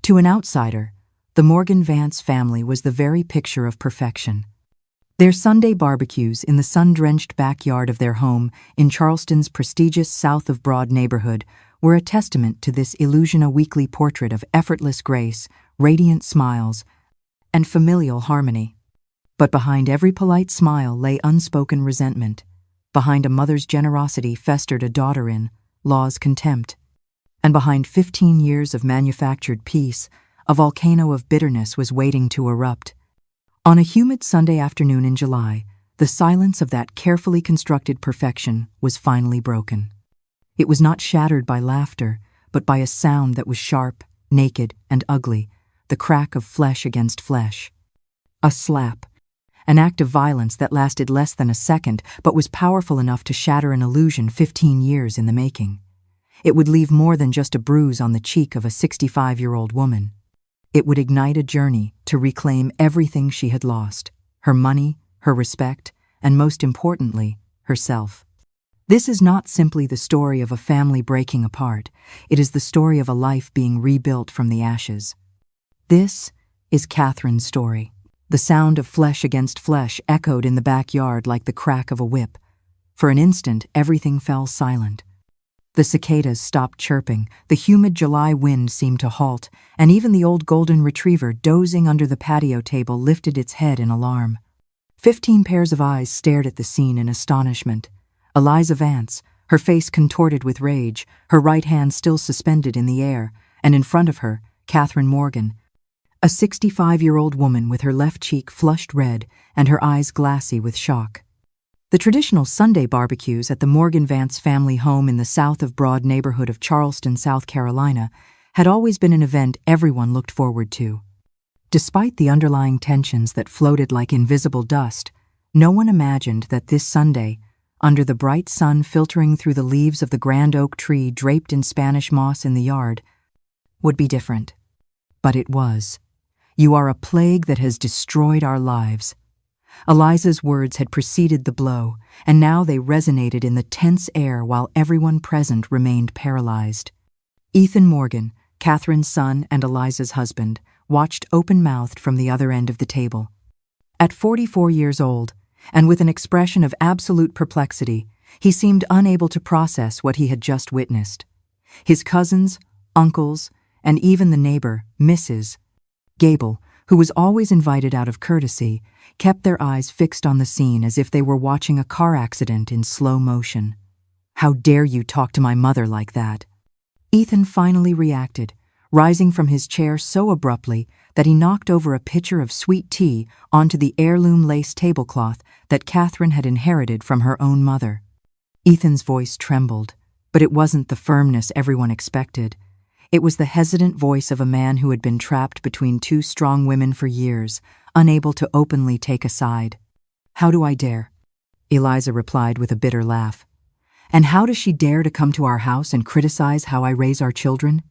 To an outsider, the Morgan Vance family was the very picture of perfection. Their Sunday barbecues in the sun-drenched backyard of their home in Charleston's prestigious South of Broad neighborhood were a testament to this Illusiona weekly portrait of effortless grace, radiant smiles, and familial harmony. But behind every polite smile lay unspoken resentment. Behind a mother's generosity festered a daughter-in-law's contempt. And behind 15 years of manufactured peace, a volcano of bitterness was waiting to erupt. On a humid Sunday afternoon in July, the silence of that carefully constructed perfection was finally broken. It was not shattered by laughter, but by a sound that was sharp, naked, and ugly, the crack of flesh against flesh. A slap, an act of violence that lasted less than a second, but was powerful enough to shatter an illusion 15 years in the making. It would leave more than just a bruise on the cheek of a 65-year-old woman. It would ignite a journey to reclaim everything she had lost: her money, her respect, and most importantly, herself. This is not simply the story of a family breaking apart. It is the story of a life being rebuilt from the ashes. This is Catherine's story. The sound of flesh against flesh echoed in the backyard like the crack of a whip. For an instant, everything fell silent. The cicadas stopped chirping, the humid July wind seemed to halt, and even the old golden retriever dozing under the patio table lifted its head in alarm. 15 pairs of eyes stared at the scene in astonishment. Eliza Vance, her face contorted with rage, her right hand still suspended in the air, and in front of her, Catherine Morgan, a 65-year-old woman with her left cheek flushed red and her eyes glassy with shock. The traditional Sunday barbecues at the Morgan Vance family home in the South of Broad neighborhood of Charleston, South Carolina, had always been an event everyone looked forward to. Despite the underlying tensions that floated like invisible dust, no one imagined that this Sunday, under the bright sun filtering through the leaves of the grand oak tree draped in Spanish moss in the yard, would be different. But it was. "You are a plague that has destroyed our lives." Eliza's words had preceded the blow, and now they resonated in the tense air while everyone present remained paralyzed. Ethan Morgan, Catherine's son and Eliza's husband, watched open-mouthed from the other end of the table. At 44 years old, and with an expression of absolute perplexity, he seemed unable to process what he had just witnessed. His cousins, uncles, and even the neighbor, Mrs. Gable, who was always invited out of courtesy, kept their eyes fixed on the scene as if they were watching a car accident in slow motion. "How dare you talk to my mother like that?" Ethan finally reacted, rising from his chair so abruptly that he knocked over a pitcher of sweet tea onto the heirloom lace tablecloth that Catherine had inherited from her own mother. Ethan's voice trembled, but it wasn't the firmness everyone expected. It was the hesitant voice of a man who had been trapped between two strong women for years, unable to openly take a side. "How do I dare?" Eliza replied with a bitter laugh. "And how does she dare to come to our house and criticize how I raise our children?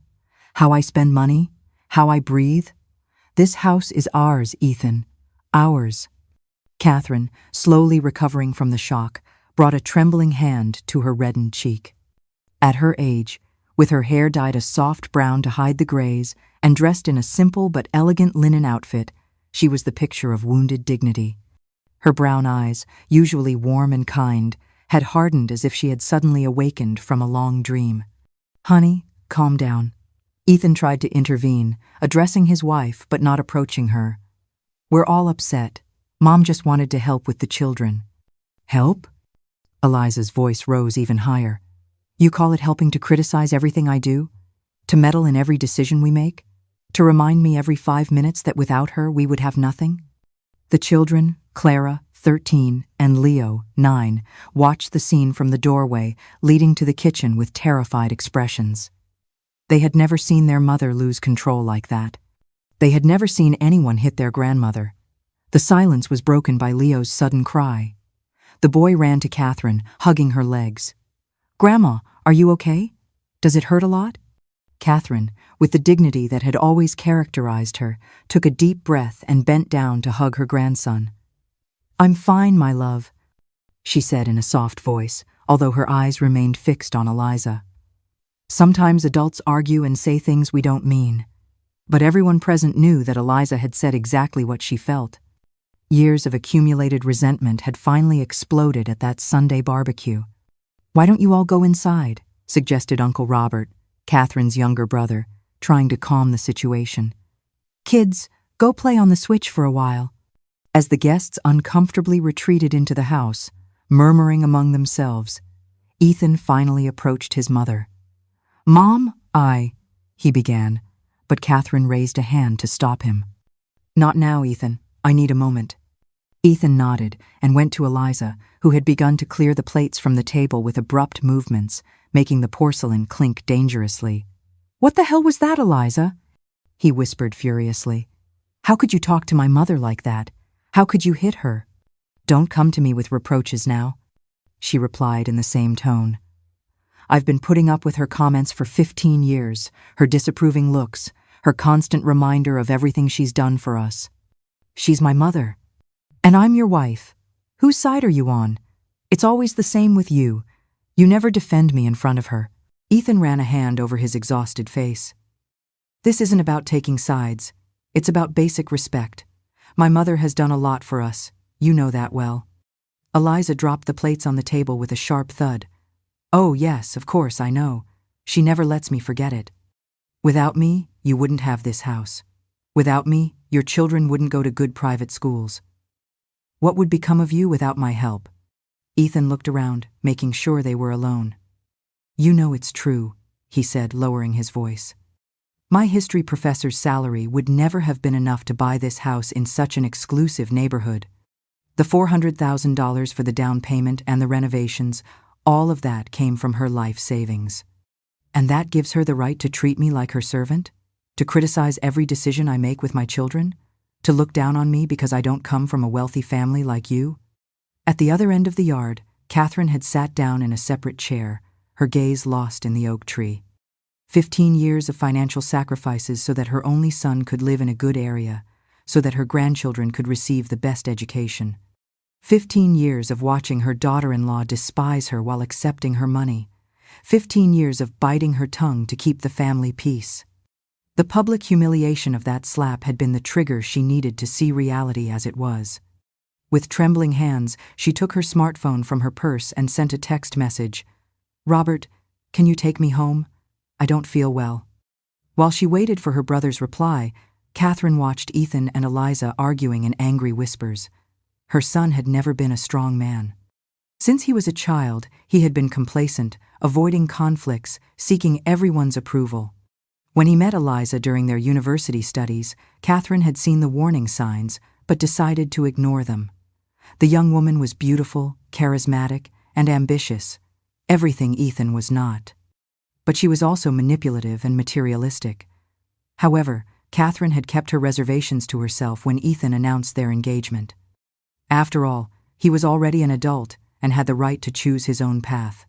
How I spend money? How I breathe? This house is ours, Ethan. Ours." Catherine, slowly recovering from the shock, brought a trembling hand to her reddened cheek. At her age, with her hair dyed a soft brown to hide the grays and dressed in a simple but elegant linen outfit, she was the picture of wounded dignity. Her brown eyes, usually warm and kind, had hardened as if she had suddenly awakened from a long dream. "Honey, calm down." Ethan tried to intervene, addressing his wife but not approaching her. "We're all upset. Mom just wanted to help with the children." "Help?" Eliza's voice rose even higher. "You call it helping to criticize everything I do? To meddle in every decision we make? To remind me every 5 minutes that without her we would have nothing?" The children, Clara, 13, and Leo, 9, watched the scene from the doorway leading to the kitchen with terrified expressions. They had never seen their mother lose control like that. They had never seen anyone hit their grandmother. The silence was broken by Leo's sudden cry. The boy ran to Catherine, hugging her legs. "Grandma, are you okay? Does it hurt a lot?" Catherine, with the dignity that had always characterized her, took a deep breath and bent down to hug her grandson. "I'm fine, my love," she said in a soft voice, although her eyes remained fixed on Eliza. "Sometimes adults argue and say things we don't mean. But everyone present knew that Eliza had said exactly what she felt. Years of accumulated resentment had finally exploded at that Sunday barbecue. "Why don't you all go inside?" suggested Uncle Robert, Catherine's younger brother, trying to calm the situation. "Kids, go play on the Switch for a while." As the guests uncomfortably retreated into the house, murmuring among themselves, Ethan finally approached his mother. "Mom, he began, but Catherine raised a hand to stop him. "Not now, Ethan. I need a moment." Ethan nodded and went to Eliza, who had begun to clear the plates from the table with abrupt movements, making the porcelain clink dangerously. "What the hell was that, Eliza?" he whispered furiously. "How could you talk to my mother like that? How could you hit her?" "Don't come to me with reproaches now," she replied in the same tone. "I've been putting up with her comments for 15 years, her disapproving looks, her constant reminder of everything she's done for us. She's my mother. And I'm your wife. Whose side are you on? It's always the same with you. You never defend me in front of her." Ethan ran a hand over his exhausted face. "This isn't about taking sides. It's about basic respect. My mother has done a lot for us. You know that well." Eliza dropped the plates on the table with a sharp thud. "Oh, yes, of course, I know. She never lets me forget it. Without me, you wouldn't have this house. Without me, your children wouldn't go to good private schools. What would become of you without my help?" Ethan looked around, making sure they were alone. "You know it's true," he said, lowering his voice. "My history professor's salary would never have been enough to buy this house in such an exclusive neighborhood. The $400,000 for the down payment and the renovations, all of that came from her life savings. And that gives her the right to treat me like her servant? To criticize every decision I make with my children? To look down on me because I don't come from a wealthy family like you?" At the other end of the yard, Catherine had sat down in a separate chair, her gaze lost in the oak tree. 15 years of financial sacrifices so that her only son could live in a good area, so that her grandchildren could receive the best education. 15 years of watching her daughter-in-law despise her while accepting her money. 15 years of biting her tongue to keep the family peace. The public humiliation of that slap had been the trigger she needed to see reality as it was. With trembling hands, she took her smartphone from her purse and sent a text message. "Robert, can you take me home? I don't feel well." While she waited for her brother's reply, Catherine watched Ethan and Eliza arguing in angry whispers. Her son had never been a strong man. Since he was a child, he had been complacent, avoiding conflicts, seeking everyone's approval. When he met Eliza during their university studies, Catherine had seen the warning signs, but decided to ignore them. The young woman was beautiful, charismatic, and ambitious, everything Ethan was not. But she was also manipulative and materialistic. However, Catherine had kept her reservations to herself when Ethan announced their engagement. After all, he was already an adult and had the right to choose his own path.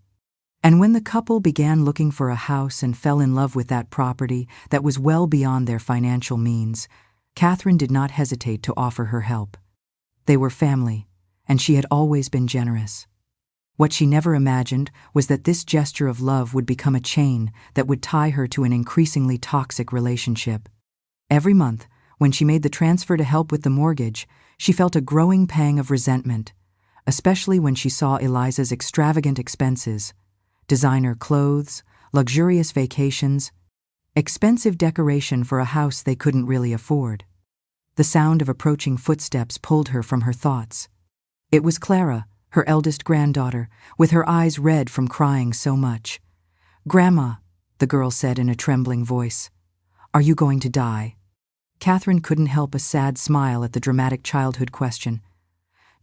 And when the couple began looking for a house and fell in love with that property that was well beyond their financial means, Catherine did not hesitate to offer her help. They were family, and she had always been generous. What she never imagined was that this gesture of love would become a chain that would tie her to an increasingly toxic relationship. Every month, when she made the transfer to help with the mortgage, she felt a growing pang of resentment, especially when she saw Eliza's extravagant expenses: designer clothes, luxurious vacations, expensive decoration for a house they couldn't really afford. The sound of approaching footsteps pulled her from her thoughts. It was Clara, her eldest granddaughter, with her eyes red from crying so much. "Grandma," the girl said in a trembling voice, "are you going to die?" Catherine couldn't help a sad smile at the dramatic childhood question.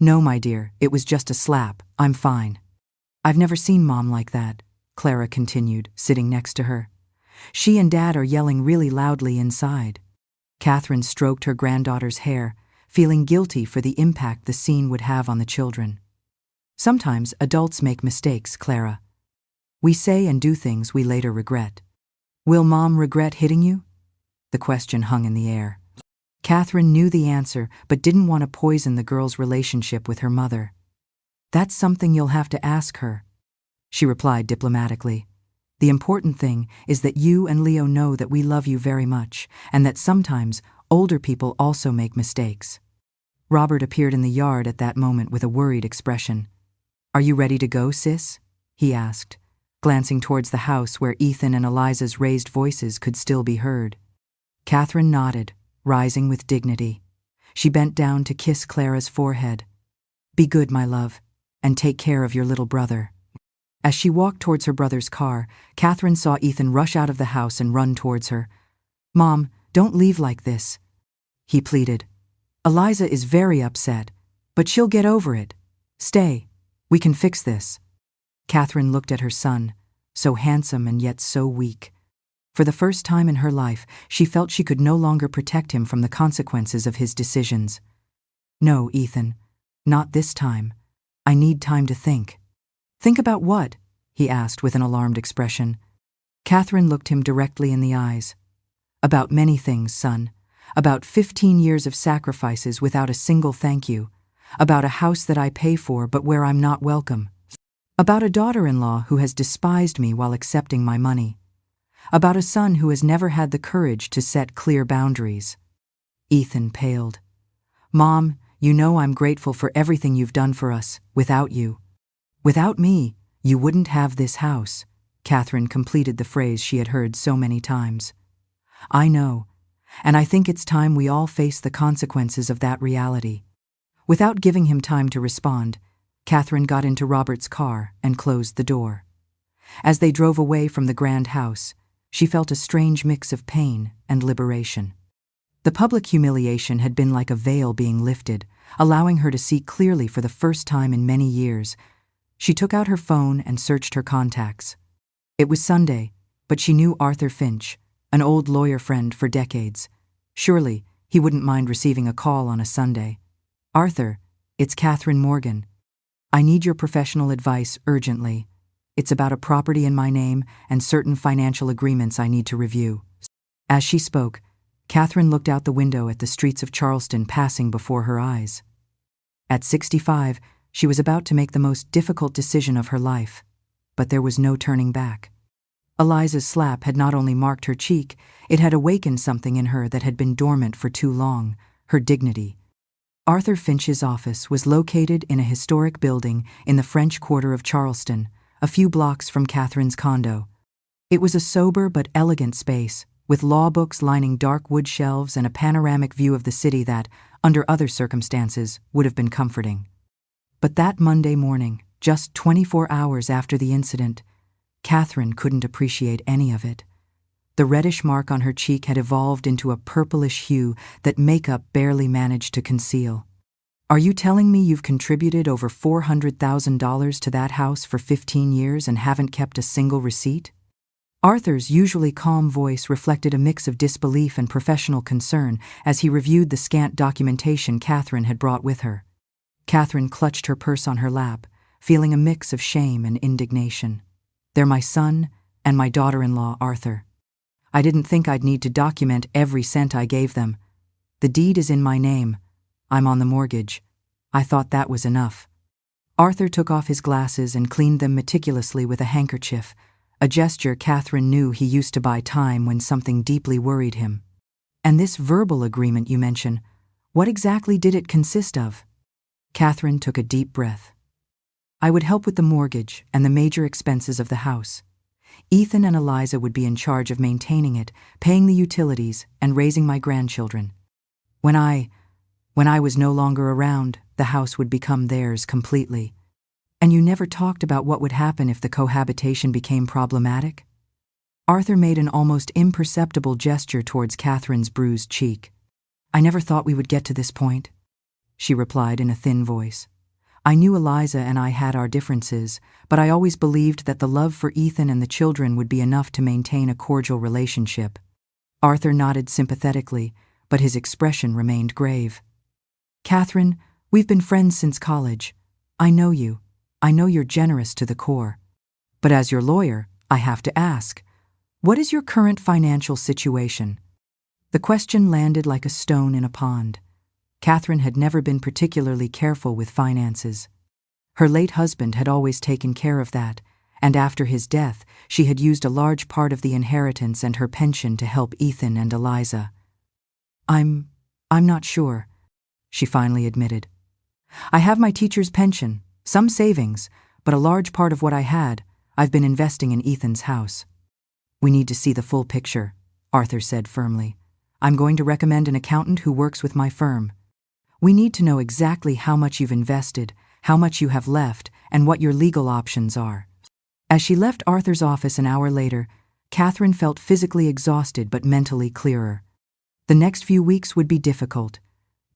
"No, my dear, it was just a slap. I'm fine." "I've never seen Mom like that," Clara continued, sitting next to her. "She and Dad are yelling really loudly inside." Catherine stroked her granddaughter's hair, feeling guilty for the impact the scene would have on the children. "Sometimes adults make mistakes, Clara. We say and do things we later regret. Will Mom regret hitting you?" The question hung in the air. Catherine knew the answer, but didn't want to poison the girl's relationship with her mother. "That's something you'll have to ask her," she replied diplomatically. The important thing is that you and Leo know that we love you very much, and that sometimes older people also make mistakes." Robert appeared in the yard at that moment with a worried expression. "Are you ready to go, sis?" he asked, glancing towards the house where Ethan and Eliza's raised voices could still be heard. Catherine nodded, rising with dignity. She bent down to kiss Clara's forehead. "Be good, my love, and take care of your little brother." As she walked towards her brother's car, Catherine saw Ethan rush out of the house and run towards her. "Mom, don't leave like this," he pleaded. "Eliza is very upset, but she'll get over it. Stay, we can fix this." Catherine looked at her son, so handsome and yet so weak. For the first time in her life, she felt she could no longer protect him from the consequences of his decisions. "No, Ethan, not this time. I need time to think." "Think about what?" he asked with an alarmed expression. Catherine looked him directly in the eyes. "About many things, son. About 15 years of sacrifices without a single thank you. About a house that I pay for but where I'm not welcome. About a daughter-in-law who has despised me while accepting my money. About a son who has never had the courage to set clear boundaries." Ethan paled. "Mom, you know I'm grateful for everything you've done for us, without you. Without me, you wouldn't have this house." Catherine completed the phrase she had heard so many times. "I know, and I think it's time we all face the consequences of that reality." Without giving him time to respond, Catherine got into Robert's car and closed the door. As they drove away from the grand house, she felt a strange mix of pain and liberation. The public humiliation had been like a veil being lifted, allowing her to see clearly for the first time in many years. She took out her phone and searched her contacts. It was Sunday, but she knew Arthur Finch, an old lawyer friend for decades. Surely, he wouldn't mind receiving a call on a Sunday. "Arthur, it's Catherine Morgan. I need your professional advice urgently. It's about a property in my name and certain financial agreements I need to review." As she spoke, Catherine looked out the window at the streets of Charleston passing before her eyes. At 65, she was about to make the most difficult decision of her life, but there was no turning back. Eliza's slap had not only marked her cheek, it had awakened something in her that had been dormant for too long, her dignity. Arthur Finch's office was located in a historic building in the French Quarter of Charleston, a few blocks from Catherine's condo. It was a sober but elegant space, with law books lining dark wood shelves and a panoramic view of the city that, under other circumstances, would have been comforting. But that Monday morning, just 24 hours after the incident, Catherine couldn't appreciate any of it. The reddish mark on her cheek had evolved into a purplish hue that makeup barely managed to conceal. "Are you telling me you've contributed over $400,000 to that house for 15 years and haven't kept a single receipt?" Arthur's usually calm voice reflected a mix of disbelief and professional concern as he reviewed the scant documentation Catherine had brought with her. Catherine clutched her purse on her lap, feeling a mix of shame and indignation. "They're my son and my daughter-in-law, Arthur. I didn't think I'd need to document every cent I gave them. The deed is in my name. I'm on the mortgage. I thought that was enough." Arthur took off his glasses and cleaned them meticulously with a handkerchief, a gesture Catherine knew he used to buy time when something deeply worried him. "And this verbal agreement you mention, what exactly did it consist of?" Catherine took a deep breath. "I would help with the mortgage and the major expenses of the house. Ethan and Eliza would be in charge of maintaining it, paying the utilities, and raising my grandchildren. When I was no longer around, the house would become theirs completely. And you never talked about what would happen if the cohabitation became problematic?" Arthur made an almost imperceptible gesture towards Catherine's bruised cheek. "I never thought we would get to this point," she replied in a thin voice. "I knew Eliza and I had our differences, but I always believed that the love for Ethan and the children would be enough to maintain a cordial relationship." Arthur nodded sympathetically, but his expression remained grave. "Catherine, we've been friends since college. I know you. I know you're generous to the core. But as your lawyer, I have to ask, what is your current financial situation?" The question landed like a stone in a pond. Catherine had never been particularly careful with finances. Her late husband had always taken care of that, and after his death, she had used a large part of the inheritance and her pension to help Ethan and Eliza. I'm not sure," she finally admitted. "I have my teacher's pension, some savings, but a large part of what I had, I've been investing in Ethan's house." "We need to see the full picture," Arthur said firmly. "I'm going to recommend an accountant who works with my firm. We need to know exactly how much you've invested, how much you have left, and what your legal options are." As she left Arthur's office an hour later, Catherine felt physically exhausted but mentally clearer. The next few weeks would be difficult.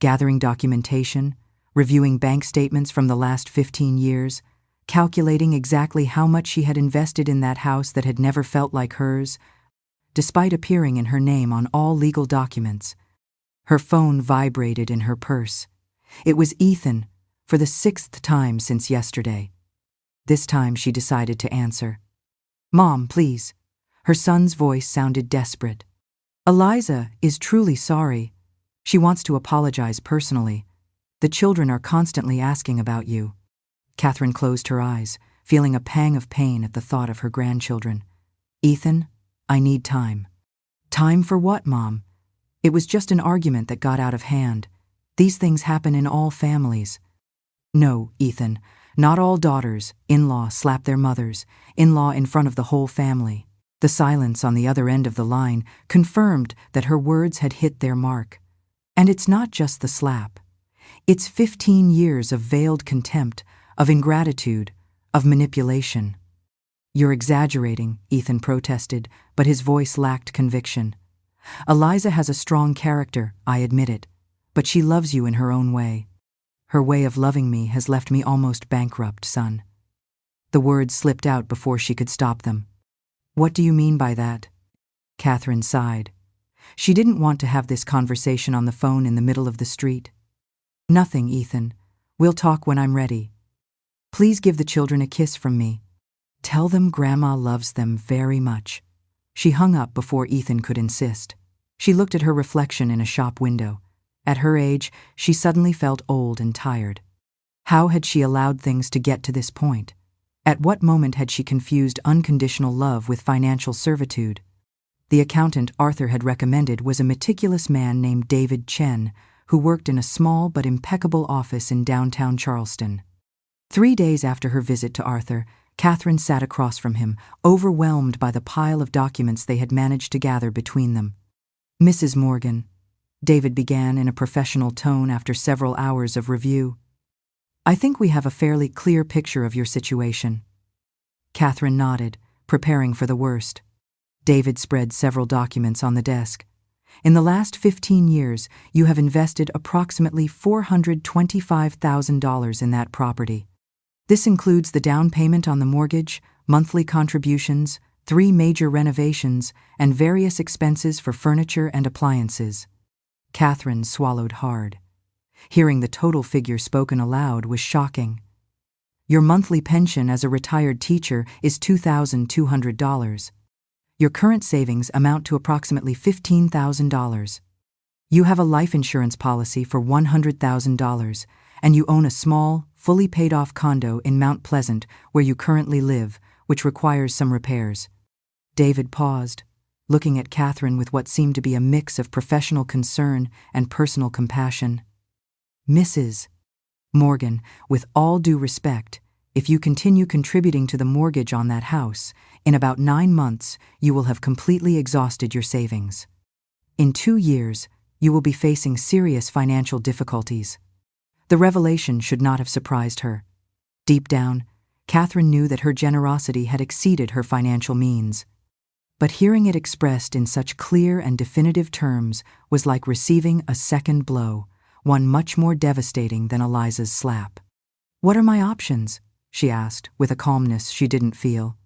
Gathering documentation, reviewing bank statements from the last 15 years, calculating exactly how much she had invested in that house that had never felt like hers. Despite appearing in her name on all legal documents, her phone vibrated in her purse. It was Ethan, for the 6th time since yesterday. This time she decided to answer. "Mom, please." Her son's voice sounded desperate. "Eliza is truly sorry. She wants to apologize personally. The children are constantly asking about you." Catherine closed her eyes, feeling a pang of pain at the thought of her grandchildren. "Ethan, I need time." "Time for what, Mom?" "It was just an argument that got out of hand. These things happen in all families." "No, Ethan, not all daughters, in-law slap their mothers, in-law in front of the whole family." The silence on the other end of the line confirmed that her words had hit their mark. And it's not just the slap. It's 15 years of veiled contempt, of ingratitude, of manipulation. "You're exaggerating," Ethan protested, but his voice lacked conviction. "Eliza has a strong character, I admit it, but she loves you in her own way. Her way of loving me has left me almost bankrupt, son." The words slipped out before she could stop them. "What do you mean by that?" Catherine sighed. She didn't want to have this conversation on the phone in the middle of the street. "Nothing, Ethan. We'll talk when I'm ready. Please give the children a kiss from me. Tell them Grandma loves them very much." She hung up before Ethan could insist. She looked at her reflection in a shop window. At her age, she suddenly felt old and tired. How had she allowed things to get to this point? At what moment had she confused unconditional love with financial servitude? The accountant Arthur had recommended was a meticulous man named David Chen, who worked in a small but impeccable office in downtown Charleston. 3 days after her visit to Arthur, Catherine sat across from him, overwhelmed by the pile of documents they had managed to gather between them. "Mrs. Morgan," David began in a professional tone after several hours of review, "I think we have a fairly clear picture of your situation." Catherine nodded, preparing for the worst. David spread several documents on the desk. "In the last 15 years, you have invested approximately $425,000 in that property. This includes the down payment on the mortgage, monthly contributions, 3 major renovations, and various expenses for furniture and appliances." Catherine swallowed hard. Hearing the total figure spoken aloud was shocking. "Your monthly pension as a retired teacher is $2,200. Your current savings amount to approximately $15,000. You have a life insurance policy for $100,000, and you own a small, fully paid-off condo in Mount Pleasant where you currently live, which requires some repairs." David paused, looking at Catherine with what seemed to be a mix of professional concern and personal compassion. "Mrs. Morgan, with all due respect, if you continue contributing to the mortgage on that house, in about 9 months you will have completely exhausted your savings. In 2 years, you will be facing serious financial difficulties." The revelation should not have surprised her. Deep down, Catherine knew that her generosity had exceeded her financial means. But hearing it expressed in such clear and definitive terms was like receiving a second blow, one much more devastating than Eliza's slap. "What are my options?" she asked, with a calmness she didn't feel.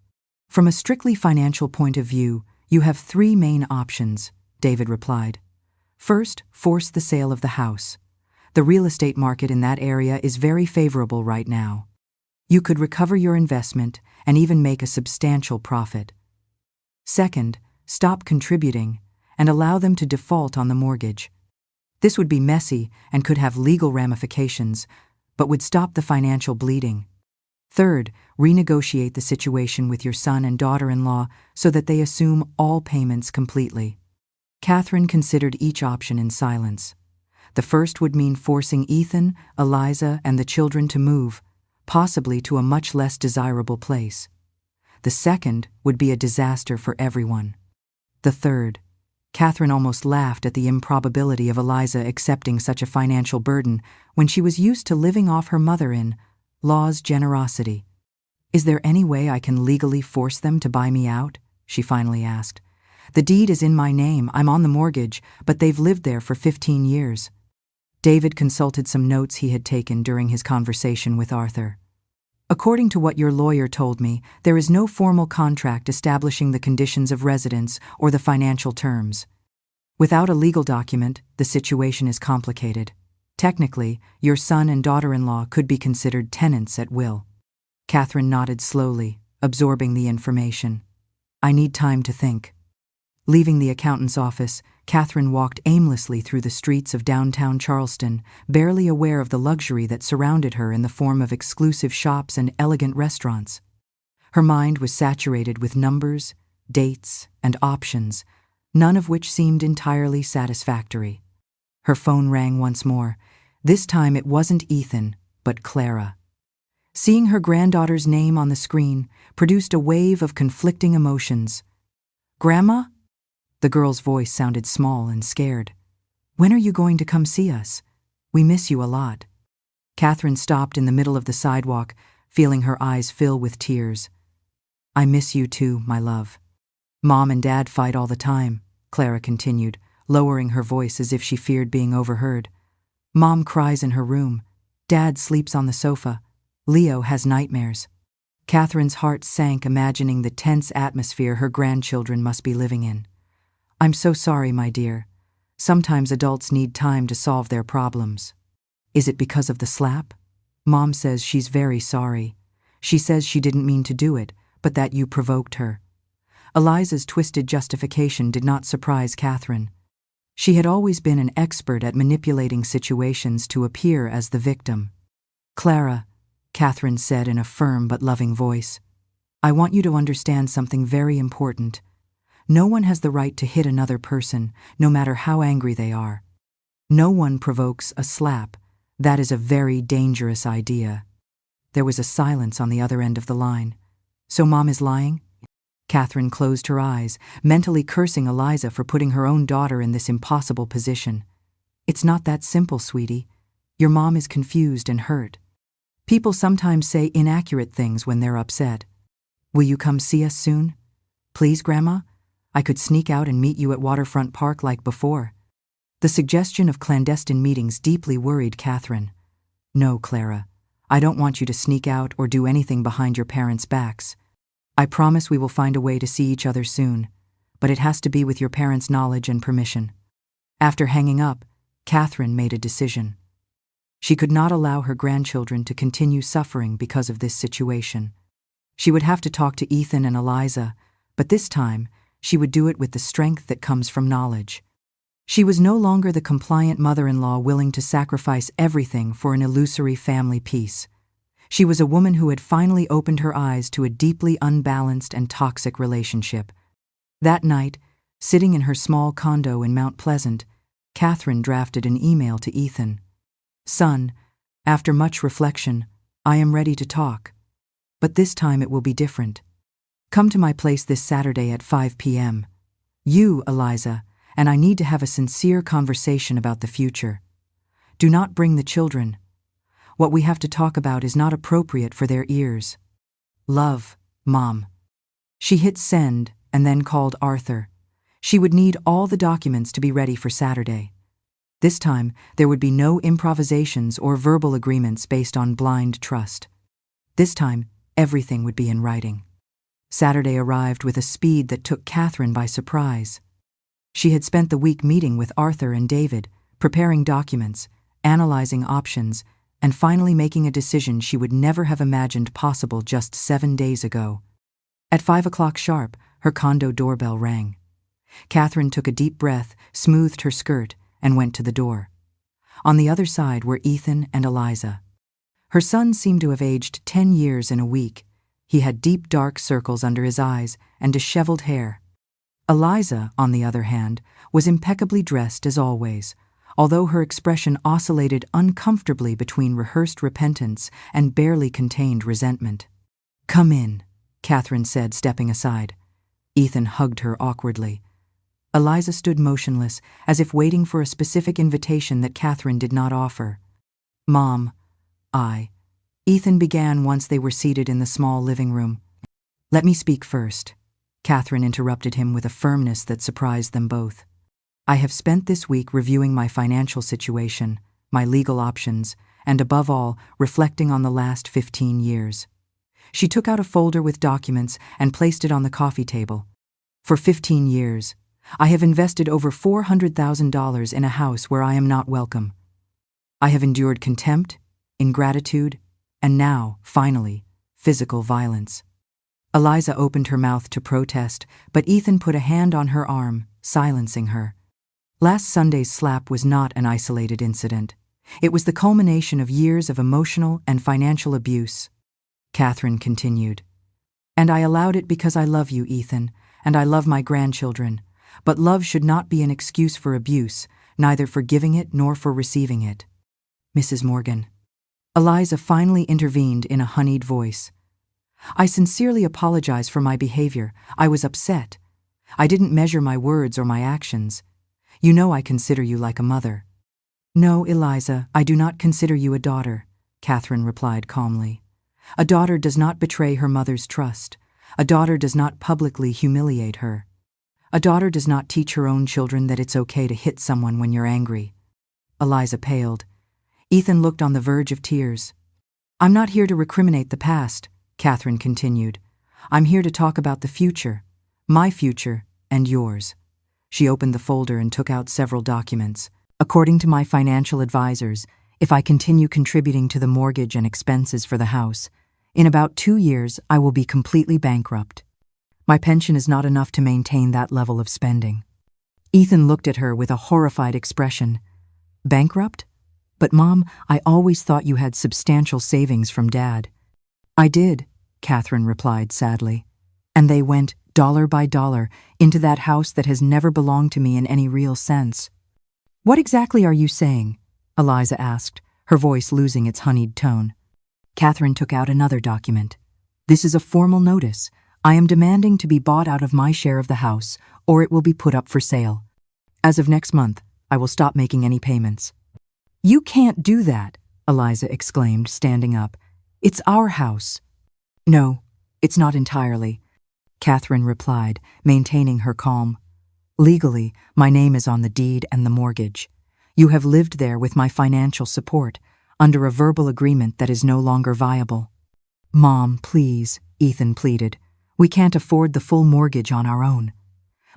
"From a strictly financial point of view, you have 3 main options," David replied. "First, force the sale of the house. The real estate market in that area is very favorable right now. You could recover your investment and even make a substantial profit. Second, stop contributing and allow them to default on the mortgage. This would be messy and could have legal ramifications, but would stop the financial bleeding. Third, renegotiate the situation with your son and daughter-in-law so that they assume all payments completely. Catherine considered each option in silence. The first would mean forcing Ethan, Eliza, and the children to move, possibly to a much less desirable place. The second would be a disaster for everyone. The third, Catherine almost laughed at the improbability of Eliza accepting such a financial burden when she was used to living off her mother-in-law's generosity. "Is there any way I can legally force them to buy me out?" she finally asked. "The deed is in my name, I'm on the mortgage, but they've lived there for 15 years. David consulted some notes he had taken during his conversation with Arthur. "According to what your lawyer told me, there is no formal contract establishing the conditions of residence or the financial terms. Without a legal document, the situation is complicated. Technically, your son and daughter-in-law could be considered tenants at will." Catherine nodded slowly, absorbing the information. "I need time to think." Leaving the accountant's office, Catherine walked aimlessly through the streets of downtown Charleston, barely aware of the luxury that surrounded her in the form of exclusive shops and elegant restaurants. Her mind was saturated with numbers, dates, and options, none of which seemed entirely satisfactory. Her phone rang once more. This time it wasn't Ethan, but Clara. Seeing her granddaughter's name on the screen produced a wave of conflicting emotions. "Grandma?" The girl's voice sounded small and scared. "When are you going to come see us? We miss you a lot." Catherine stopped in the middle of the sidewalk, feeling her eyes fill with tears. "I miss you too, my love. Mom and Dad fight all the time," Clara continued, lowering her voice as if she feared being overheard. "Mom cries in her room. Dad sleeps on the sofa. Leo has nightmares." Catherine's heart sank imagining the tense atmosphere her grandchildren must be living in. "I'm so sorry, my dear. Sometimes adults need time to solve their problems." "Is it because of the slap?" "Mom says she's very sorry. She says she didn't mean to do it, but that you provoked her." Eliza's twisted justification did not surprise Catherine. She had always been an expert at manipulating situations to appear as the victim. "Clara," Catherine said in a firm but loving voice, "I want you to understand something very important. No one has the right to hit another person, no matter how angry they are. No one provokes a slap. That is a very dangerous idea." There was a silence on the other end of the line. "So Mom is lying?" Catherine closed her eyes, mentally cursing Eliza for putting her own daughter in this impossible position. "It's not that simple, sweetie. Your mom is confused and hurt. People sometimes say inaccurate things when they're upset. Will you come see us soon? Please, Grandma? I could sneak out and meet you at Waterfront Park like before." The suggestion of clandestine meetings deeply worried Catherine. "No, Clara. I don't want you to sneak out or do anything behind your parents' backs. I promise we will find a way to see each other soon, but it has to be with your parents' knowledge and permission." After hanging up, Catherine made a decision. She could not allow her grandchildren to continue suffering because of this situation. She would have to talk to Ethan and Eliza, but this time, she would do it with the strength that comes from knowledge. She was no longer the compliant mother-in-law willing to sacrifice everything for an illusory family peace. She was a woman who had finally opened her eyes to a deeply unbalanced and toxic relationship. That night, sitting in her small condo in Mount Pleasant, Catherine drafted an email to Ethan. "Son, after much reflection, I am ready to talk. But this time it will be different. Come to my place this Saturday at 5 p.m. You, Eliza, and I need to have a sincere conversation about the future. Do not bring the children. What we have to talk about is not appropriate for their ears. Love, Mom." She hit send and then called Arthur. She would need all the documents to be ready for Saturday. This time, there would be no improvisations or verbal agreements based on blind trust. This time, everything would be in writing. Saturday arrived with a speed that took Catherine by surprise. She had spent the week meeting with Arthur and David, preparing documents, analyzing options, and finally making a decision she would never have imagined possible just 7 days ago. At 5 o'clock sharp, her condo doorbell rang. Catherine took a deep breath, smoothed her skirt, and went to the door. On the other side were Ethan and Eliza. Her son seemed to have aged 10 years in a week. He had deep dark circles under his eyes and disheveled hair. Eliza, on the other hand, was impeccably dressed as always, although her expression oscillated uncomfortably between rehearsed repentance and barely contained resentment. "Come in," Catherine said, stepping aside. Ethan hugged her awkwardly. Eliza stood motionless, as if waiting for a specific invitation that Catherine did not offer. "Mom, Ethan began once they were seated in the small living room. "Let me speak first," Catherine interrupted him with a firmness that surprised them both. "I have spent this week reviewing my financial situation, my legal options, and above all, reflecting on the last 15 years. She took out a folder with documents and placed it on the coffee table. "For 15 years, I have invested over $400,000 in a house where I am not welcome. I have endured contempt, ingratitude, and now, finally, physical violence." Eliza opened her mouth to protest, but Ethan put a hand on her arm, silencing her. Last Sunday's slap was not an isolated incident. It was the culmination of years of emotional and financial abuse. Catherine continued. "And I allowed it because I love you, Ethan, and I love my grandchildren. But love should not be an excuse for abuse, neither for giving it nor for receiving it." "Mrs. Morgan." Eliza finally intervened in a honeyed voice. "I sincerely apologize for my behavior. I was upset. I didn't measure my words or my actions. You know I consider you like a mother." "No, Eliza, I do not consider you a daughter," Catherine replied calmly. "A daughter does not betray her mother's trust. A daughter does not publicly humiliate her. A daughter does not teach her own children that it's okay to hit someone when you're angry." Eliza paled. Ethan looked on the verge of tears. "I'm not here to recriminate the past," Catherine continued. "I'm here to talk about the future, my future and yours." She opened the folder and took out several documents. "According to my financial advisors, if I continue contributing to the mortgage and expenses for the house, in about 2 years I will be completely bankrupt. My pension is not enough to maintain that level of spending." Ethan looked at her with a horrified expression. "Bankrupt? But Mom, I always thought you had substantial savings from Dad." "I did," Catherine replied sadly. "And they went, dollar by dollar, into that house that has never belonged to me in any real sense." "What exactly are you saying?" Eliza asked, her voice losing its honeyed tone. Catherine took out another document. "This is a formal notice. I am demanding to be bought out of my share of the house, or it will be put up for sale. As of next month, I will stop making any payments." "You can't do that," Eliza exclaimed, standing up. "It's our house." "No, it's not entirely," Catherine replied, maintaining her calm. "Legally, my name is on the deed and the mortgage. You have lived there with my financial support, under a verbal agreement that is no longer viable." "Mom, please," Ethan pleaded. "We can't afford the full mortgage on our own.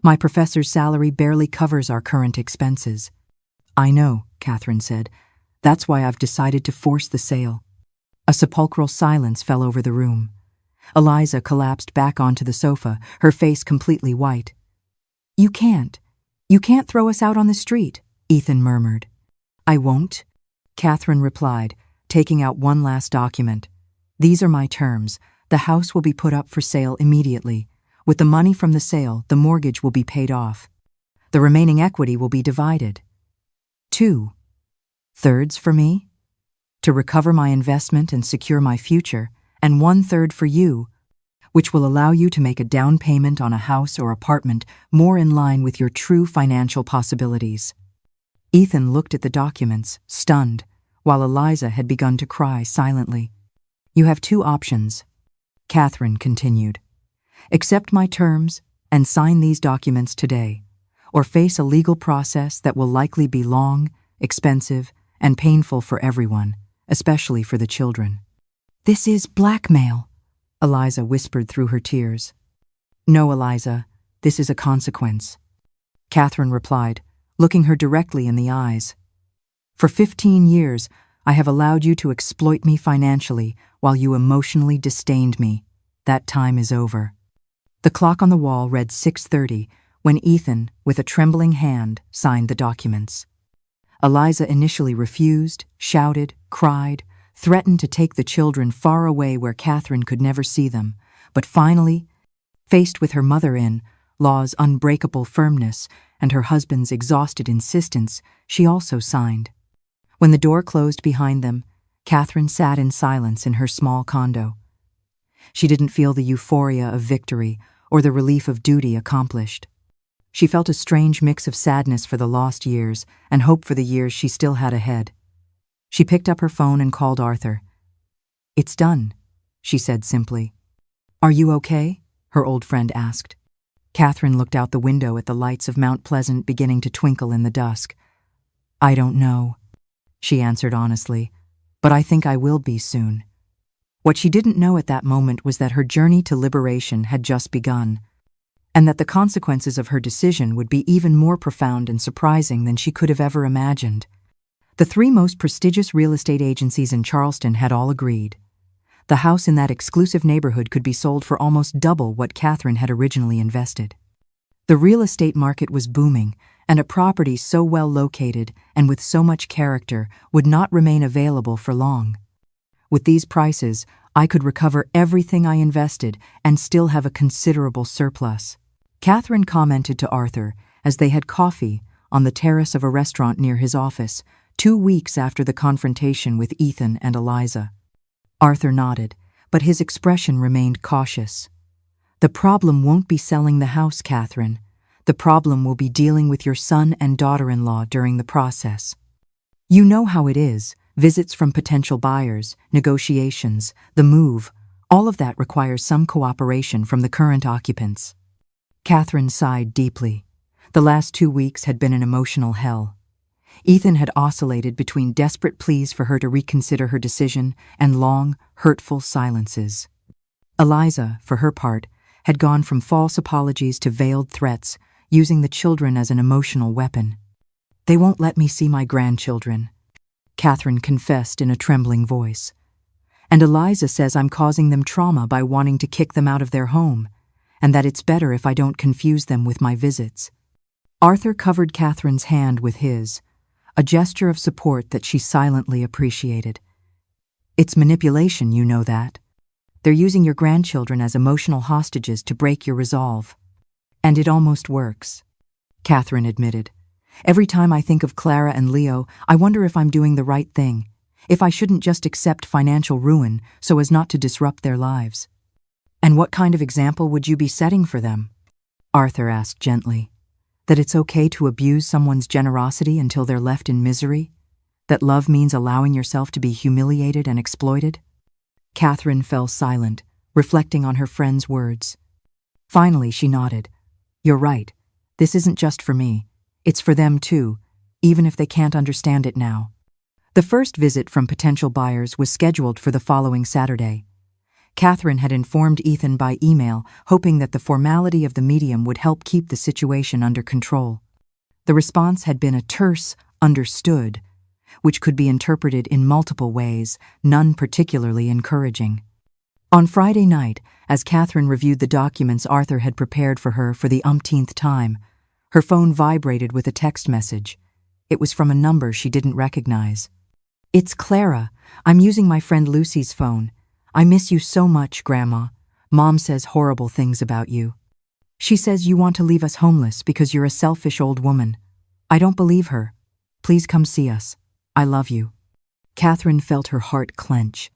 My professor's salary barely covers our current expenses." "I know," Catherine said. "That's why I've decided to force the sale." A sepulchral silence fell over the room. Eliza collapsed back onto the sofa, her face completely white. You can't throw us out on the street," Ethan murmured. "I won't," Catherine replied, taking out one last document. "These are my terms. The house will be put up for sale immediately. With the money from the sale, the mortgage will be paid off. The remaining equity will be divided. 2/3 for me, to recover my investment and secure my future, and 1/3 for you, which will allow you to make a down payment on a house or apartment more in line with your true financial possibilities." Ethan looked at the documents, stunned, while Eliza had begun to cry silently. "You have 2 options," Catherine continued. "Accept my terms and sign these documents today, or face a legal process that will likely be long, expensive, and painful for everyone, especially for the children." "This is blackmail," Eliza whispered through her tears. "No, Eliza, this is a consequence," Catherine replied, looking her directly in the eyes. "For 15 years, I have allowed you to exploit me financially while you emotionally disdained me. That time is over." The clock on the wall read 6:30 when Ethan, with a trembling hand, signed the documents. Eliza initially refused, shouted, cried, threatened to take the children far away where Catherine could never see them, but finally, faced with her mother-in-law's unbreakable firmness and her husband's exhausted insistence, she also signed. When the door closed behind them, Catherine sat in silence in her small condo. She didn't feel the euphoria of victory or the relief of duty accomplished. She felt a strange mix of sadness for the lost years and hope for the years she still had ahead. She picked up her phone and called Arthur. "It's done," she said simply. "Are you okay?" her old friend asked. Catherine looked out the window at the lights of Mount Pleasant beginning to twinkle in the dusk. "I don't know," she answered honestly, "but I think I will be soon." What she didn't know at that moment was that her journey to liberation had just begun, and that the consequences of her decision would be even more profound and surprising than she could have ever imagined. The 3 most prestigious real estate agencies in Charleston had all agreed. The house in that exclusive neighborhood could be sold for almost double what Catherine had originally invested. The real estate market was booming, and a property so well located and with so much character would not remain available for long. "With these prices, I could recover everything I invested and still have a considerable surplus," Catherine commented to Arthur as they had coffee on the terrace of a restaurant near his office, 2 weeks after the confrontation with Ethan and Eliza. Arthur nodded, but his expression remained cautious. "The problem won't be selling the house, Catherine. The problem will be dealing with your son and daughter-in-law during the process. You know how it is, visits from potential buyers, negotiations, the move, all of that requires some cooperation from the current occupants." Catherine sighed deeply. The last 2 weeks had been an emotional hell. Ethan had oscillated between desperate pleas for her to reconsider her decision and long, hurtful silences. Eliza, for her part, had gone from false apologies to veiled threats, using the children as an emotional weapon. "They won't let me see my grandchildren," Catherine confessed in a trembling voice. "And Eliza says I'm causing them trauma by wanting to kick them out of their home, and that it's better if I don't confuse them with my visits." Arthur covered Catherine's hand with his, a gesture of support that she silently appreciated. "It's manipulation, you know that. They're using your grandchildren as emotional hostages to break your resolve. And it almost works," Catherine admitted. "Every time I think of Clara and Leo, I wonder if I'm doing the right thing, if I shouldn't just accept financial ruin so as not to disrupt their lives." "And what kind of example would you be setting for them?" Arthur asked gently. "That it's okay to abuse someone's generosity until they're left in misery? That love means allowing yourself to be humiliated and exploited?" Catherine fell silent, reflecting on her friend's words. Finally, she nodded. "You're right. This isn't just for me. It's for them too, even if they can't understand it now." The first visit from potential buyers was scheduled for the following Saturday. Catherine had informed Ethan by email, hoping that the formality of the medium would help keep the situation under control. The response had been a terse "understood," which could be interpreted in multiple ways, none particularly encouraging. On Friday night, as Catherine reviewed the documents Arthur had prepared for her for the umpteenth time, her phone vibrated with a text message. It was from a number she didn't recognize. "It's Clara. I'm using my friend Lucy's phone. I miss you so much, Grandma. Mom says horrible things about you. She says you want to leave us homeless because you're a selfish old woman. I don't believe her. Please come see us. I love you." Catherine felt her heart clench.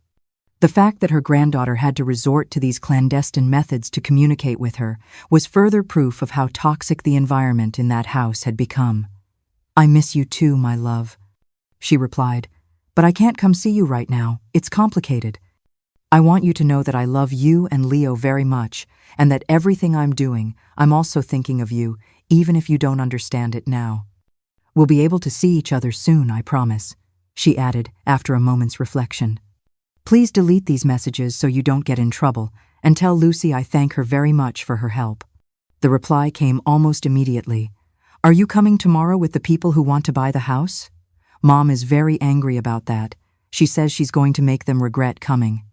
The fact that her granddaughter had to resort to these clandestine methods to communicate with her was further proof of how toxic the environment in that house had become. "I miss you too, my love," she replied, "but I can't come see you right now. It's complicated. I want you to know that I love you and Leo very much, and that everything I'm doing, I'm also thinking of you, even if you don't understand it now. We'll be able to see each other soon, I promise," she added after a moment's reflection. "Please delete these messages so you don't get in trouble, and tell Lucy I thank her very much for her help." The reply came almost immediately. "Are you coming tomorrow with the people who want to buy the house? Mom is very angry about that. She says she's going to make them regret coming."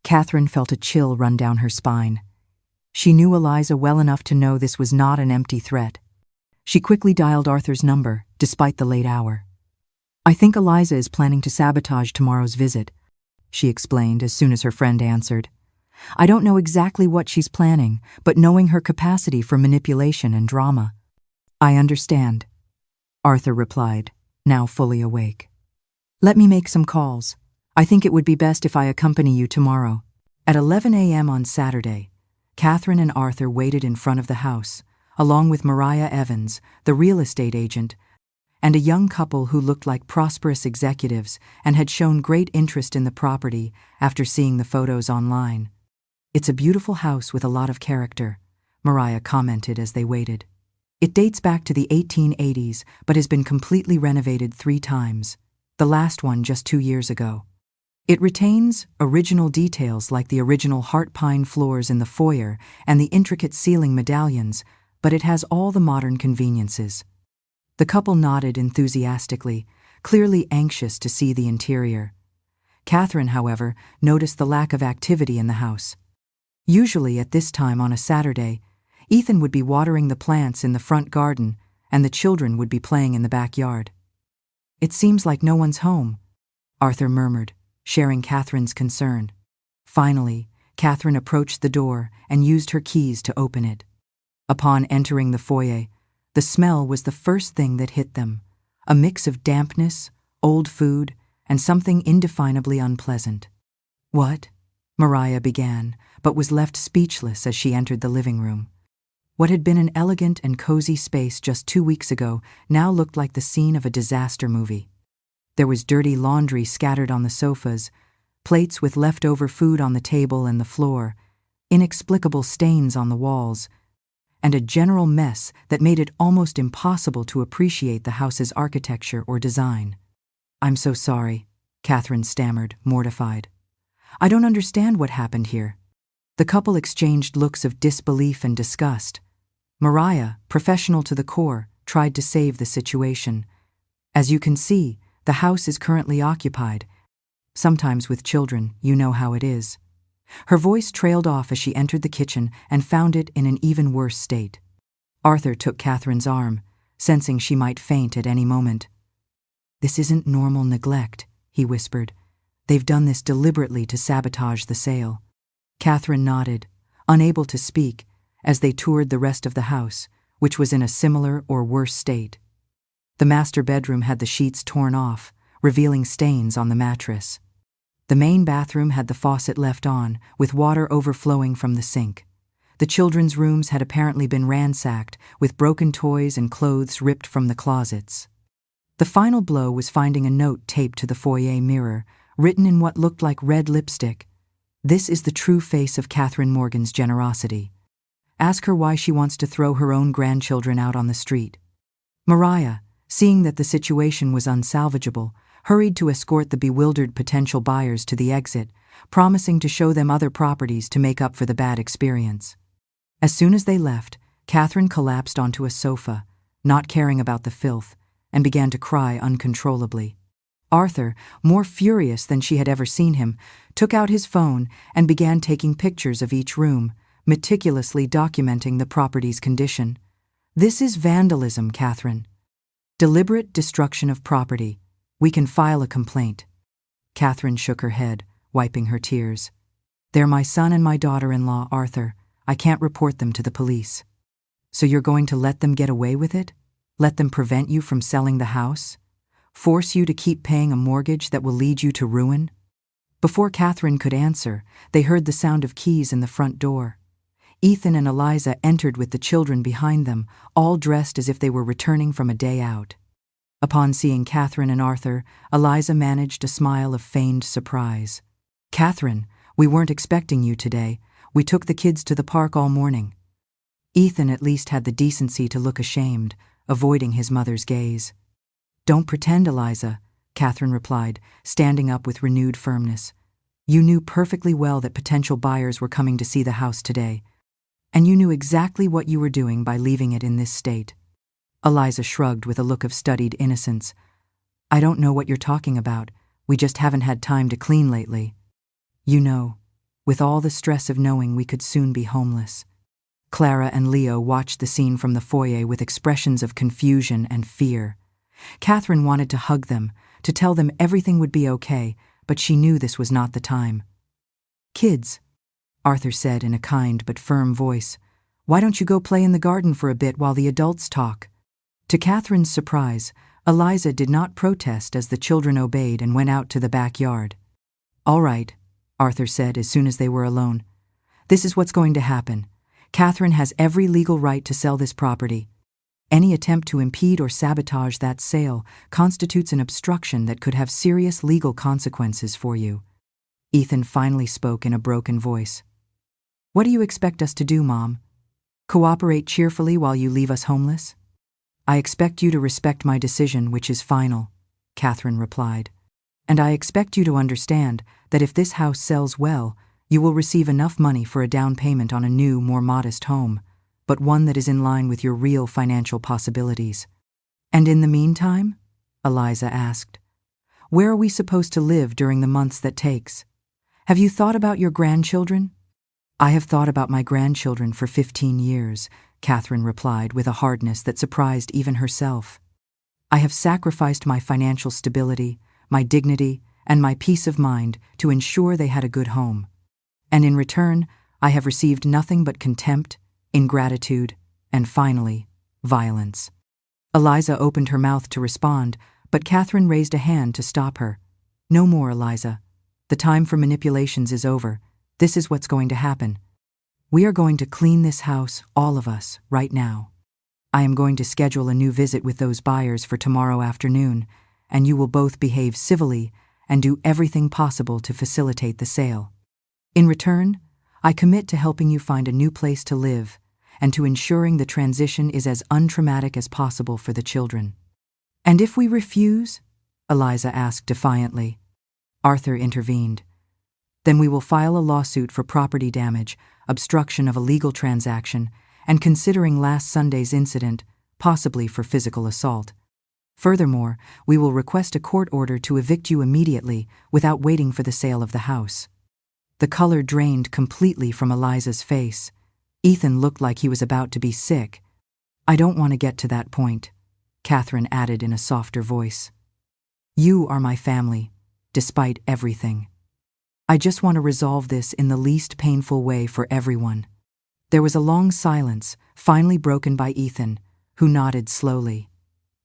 Catherine felt a chill run down her spine. She knew Eliza well enough to know this was not an empty threat. She quickly dialed Arthur's number, despite the late hour. "I think Eliza is planning to sabotage tomorrow's visit. she explained as soon as her friend answered. I don't know exactly what she's planning, but knowing her capacity for manipulation and drama. I understand, Arthur replied, now fully awake. Let me make some calls. I think it would be best if I accompany you tomorrow. At 11 a.m. on Saturday, Catherine and Arthur waited in front of the house, along with Mariah Evans, the real estate agent, and a young couple who looked like prosperous executives and had shown great interest in the property after seeing the photos online. It's a beautiful house with a lot of character, Mariah commented as they waited. It dates back to the 1880s but has been completely renovated 3 times, the last one just 2 years ago. It retains original details like the original heart pine floors in the foyer and the intricate ceiling medallions, but it has all the modern conveniences. The couple nodded enthusiastically, clearly anxious to see the interior. Catherine, however, noticed the lack of activity in the house. Usually at this time on a Saturday, Ethan would be watering the plants in the front garden and the children would be playing in the backyard. It seems like no one's home, Arthur murmured, sharing Catherine's concern. Finally, Catherine approached the door and used her keys to open it. Upon entering the foyer, the smell was the first thing that hit them, a mix of dampness, old food, and something indefinably unpleasant. What? Mariah began, but was left speechless as she entered the living room. What had been an elegant and cozy space just 2 weeks ago now looked like the scene of a disaster movie. There was dirty laundry scattered on the sofas, plates with leftover food on the table and the floor, inexplicable stains on the walls, and a general mess that made it almost impossible to appreciate the house's architecture or design. I'm so sorry, Catherine stammered, mortified. I don't understand what happened here. The couple exchanged looks of disbelief and disgust. Mariah, professional to the core, tried to save the situation. As you can see, the house is currently occupied. Sometimes with children, you know how it is. Her voice trailed off as she entered the kitchen and found it in an even worse state. Arthur took Catherine's arm, sensing she might faint at any moment. This isn't normal neglect, he whispered. They've done this deliberately to sabotage the sale. Catherine nodded, unable to speak, as they toured the rest of the house, which was in a similar or worse state. The master bedroom had the sheets torn off, revealing stains on the mattress. The main bathroom had the faucet left on, with water overflowing from the sink. The children's rooms had apparently been ransacked, with broken toys and clothes ripped from the closets. The final blow was finding a note taped to the foyer mirror, written in what looked like red lipstick. This is the true face of Catherine Morgan's generosity. Ask her why she wants to throw her own grandchildren out on the street. Mariah, seeing that the situation was unsalvageable, hurried to escort the bewildered potential buyers to the exit, promising to show them other properties to make up for the bad experience. As soon as they left, Catherine collapsed onto a sofa, not caring about the filth, and began to cry uncontrollably. Arthur, more furious than she had ever seen him, took out his phone and began taking pictures of each room, meticulously documenting the property's condition. This is vandalism, Catherine. Deliberate destruction of property. We can file a complaint. Catherine shook her head, wiping her tears. They're my son and my daughter-in-law, Arthur. I can't report them to the police. So you're going to let them get away with it? Let them prevent you from selling the house? Force you to keep paying a mortgage that will lead you to ruin? Before Catherine could answer, they heard the sound of keys in the front door. Ethan and Eliza entered with the children behind them, all dressed as if they were returning from a day out. Upon seeing Catherine and Arthur, Eliza managed a smile of feigned surprise. Catherine, we weren't expecting you today. We took the kids to the park all morning. Ethan at least had the decency to look ashamed, avoiding his mother's gaze. Don't pretend, Eliza, Catherine replied, standing up with renewed firmness. You knew perfectly well that potential buyers were coming to see the house today, and you knew exactly what you were doing by leaving it in this state. Eliza shrugged with a look of studied innocence. I don't know what you're talking about. We just haven't had time to clean lately. You know, with all the stress of knowing we could soon be homeless. Clara and Leo watched the scene from the foyer with expressions of confusion and fear. Catherine wanted to hug them, to tell them everything would be okay, but she knew this was not the time. "Kids," Arthur said in a kind but firm voice, "why don't you go play in the garden for a bit while the adults talk?" To Catherine's surprise, Eliza did not protest as the children obeyed and went out to the backyard. "All right," Arthur said as soon as they were alone. "This is what's going to happen. Catherine has every legal right to sell this property. Any attempt to impede or sabotage that sale constitutes an obstruction that could have serious legal consequences for you." Ethan finally spoke in a broken voice. "What do you expect us to do, Mom? Cooperate cheerfully while you leave us homeless?" "I expect you to respect my decision, which is final," Catherine replied. "And I expect you to understand that if this house sells well, you will receive enough money for a down payment on a new, more modest home, but one that is in line with your real financial possibilities." "And in the meantime?" Eliza asked. "Where are we supposed to live during the months that takes? Have you thought about your grandchildren?" "I have thought about my grandchildren for 15 years, Catherine replied with a hardness that surprised even herself. "I have sacrificed my financial stability, my dignity, and my peace of mind to ensure they had a good home. And in return, I have received nothing but contempt, ingratitude, and finally, violence." Eliza opened her mouth to respond, but Catherine raised a hand to stop her. "No more, Eliza. The time for manipulations is over. This is what's going to happen. We are going to clean this house, all of us, right now. I am going to schedule a new visit with those buyers for tomorrow afternoon, and you will both behave civilly and do everything possible to facilitate the sale. In return, I commit to helping you find a new place to live and to ensuring the transition is as untraumatic as possible for the children." "And if we refuse?" Eliza asked defiantly. Arthur intervened. "Then we will file a lawsuit for property damage, obstruction of a legal transaction, and considering last Sunday's incident, possibly for physical assault. Furthermore, we will request a court order to evict you immediately without waiting for the sale of the house." The color drained completely from Eliza's face. Ethan looked like he was about to be sick. "I don't want to get to that point," Catherine added in a softer voice. "You are my family, despite everything. I just want to resolve this in the least painful way for everyone." There was a long silence, finally broken by Ethan, who nodded slowly.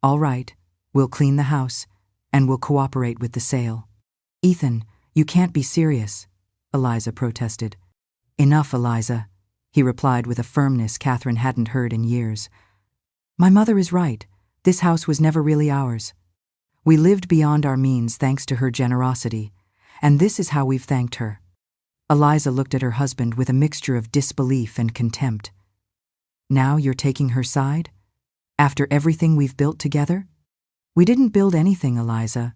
"All right, we'll clean the house, and we'll cooperate with the sale." "Ethan, you can't be serious," Eliza protested. "Enough, Eliza," he replied with a firmness Catherine hadn't heard in years. "My mother is right. This house was never really ours. We lived beyond our means thanks to her generosity, and this is how we've thanked her." Eliza looked at her husband with a mixture of disbelief and contempt. "Now you're taking her side? After everything we've built together?" "We didn't build anything, Eliza.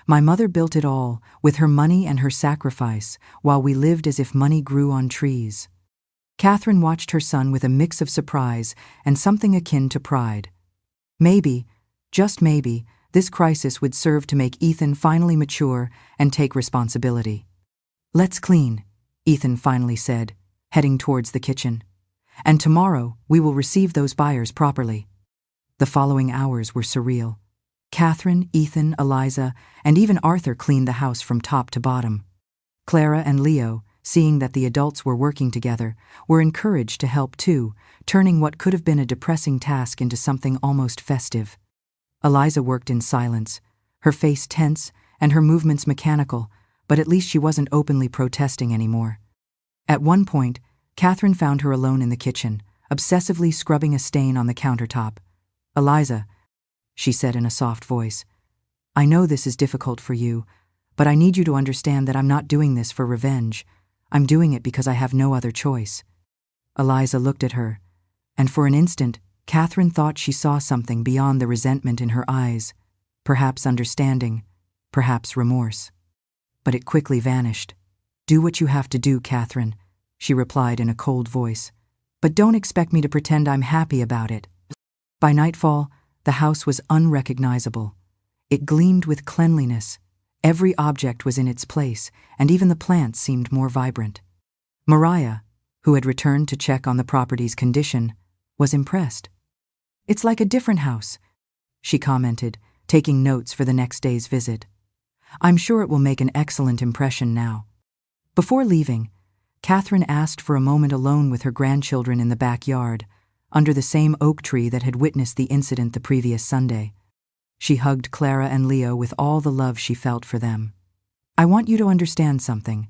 My mother built it all, with her money and her sacrifice, while we lived as if money grew on trees." Catherine watched her son with a mix of surprise and something akin to pride. Maybe, just maybe, this crisis would serve to make Ethan finally mature and take responsibility. "Let's clean," Ethan finally said, heading towards the kitchen. "And tomorrow we will receive those buyers properly." The following hours were surreal. Catherine, Ethan, Eliza, and even Arthur cleaned the house from top to bottom. Clara and Leo, seeing that the adults were working together, were encouraged to help too, turning what could have been a depressing task into something almost festive. Eliza worked in silence, her face tense and her movements mechanical, but at least she wasn't openly protesting anymore. At one point, Catherine found her alone in the kitchen, obsessively scrubbing a stain on the countertop. "Eliza," she said in a soft voice, "I know this is difficult for you, but I need you to understand that I'm not doing this for revenge. I'm doing it because I have no other choice." Eliza looked at her, and for an instant, Catherine thought she saw something beyond the resentment in her eyes, perhaps understanding, perhaps remorse. But it quickly vanished. "Do what you have to do, Catherine," she replied in a cold voice, "but don't expect me to pretend I'm happy about it." By nightfall, the house was unrecognizable. It gleamed with cleanliness. Every object was in its place, and even the plants seemed more vibrant. Mariah, who had returned to check on the property's condition, was impressed. "It's like a different house," she commented, taking notes for the next day's visit. I'm sure it will make an excellent impression now. Before leaving, Catherine asked for a moment alone with her grandchildren in the backyard, under the same oak tree that had witnessed the incident the previous Sunday. She hugged Clara and Leo with all the love she felt for them. "I want you to understand something,"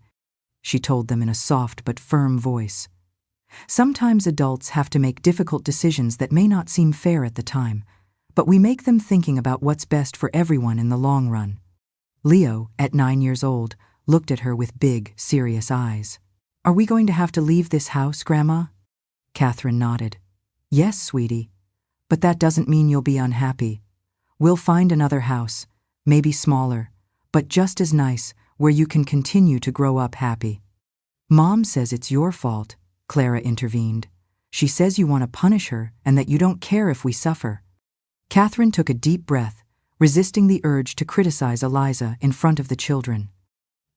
she told them in a soft but firm voice. "Sometimes adults have to make difficult decisions that may not seem fair at the time, but we make them thinking about what's best for everyone in the long run." Leo, at 9 years old, looked at her with big, serious eyes. "Are we going to have to leave this house, Grandma?" Catherine nodded. "Yes, sweetie. But that doesn't mean you'll be unhappy. We'll find another house, maybe smaller, but just as nice, where you can continue to grow up happy." "Mom says it's your fault," Clara intervened. "She says you want to punish her and that you don't care if we suffer." Catherine took a deep breath, resisting the urge to criticize Eliza in front of the children.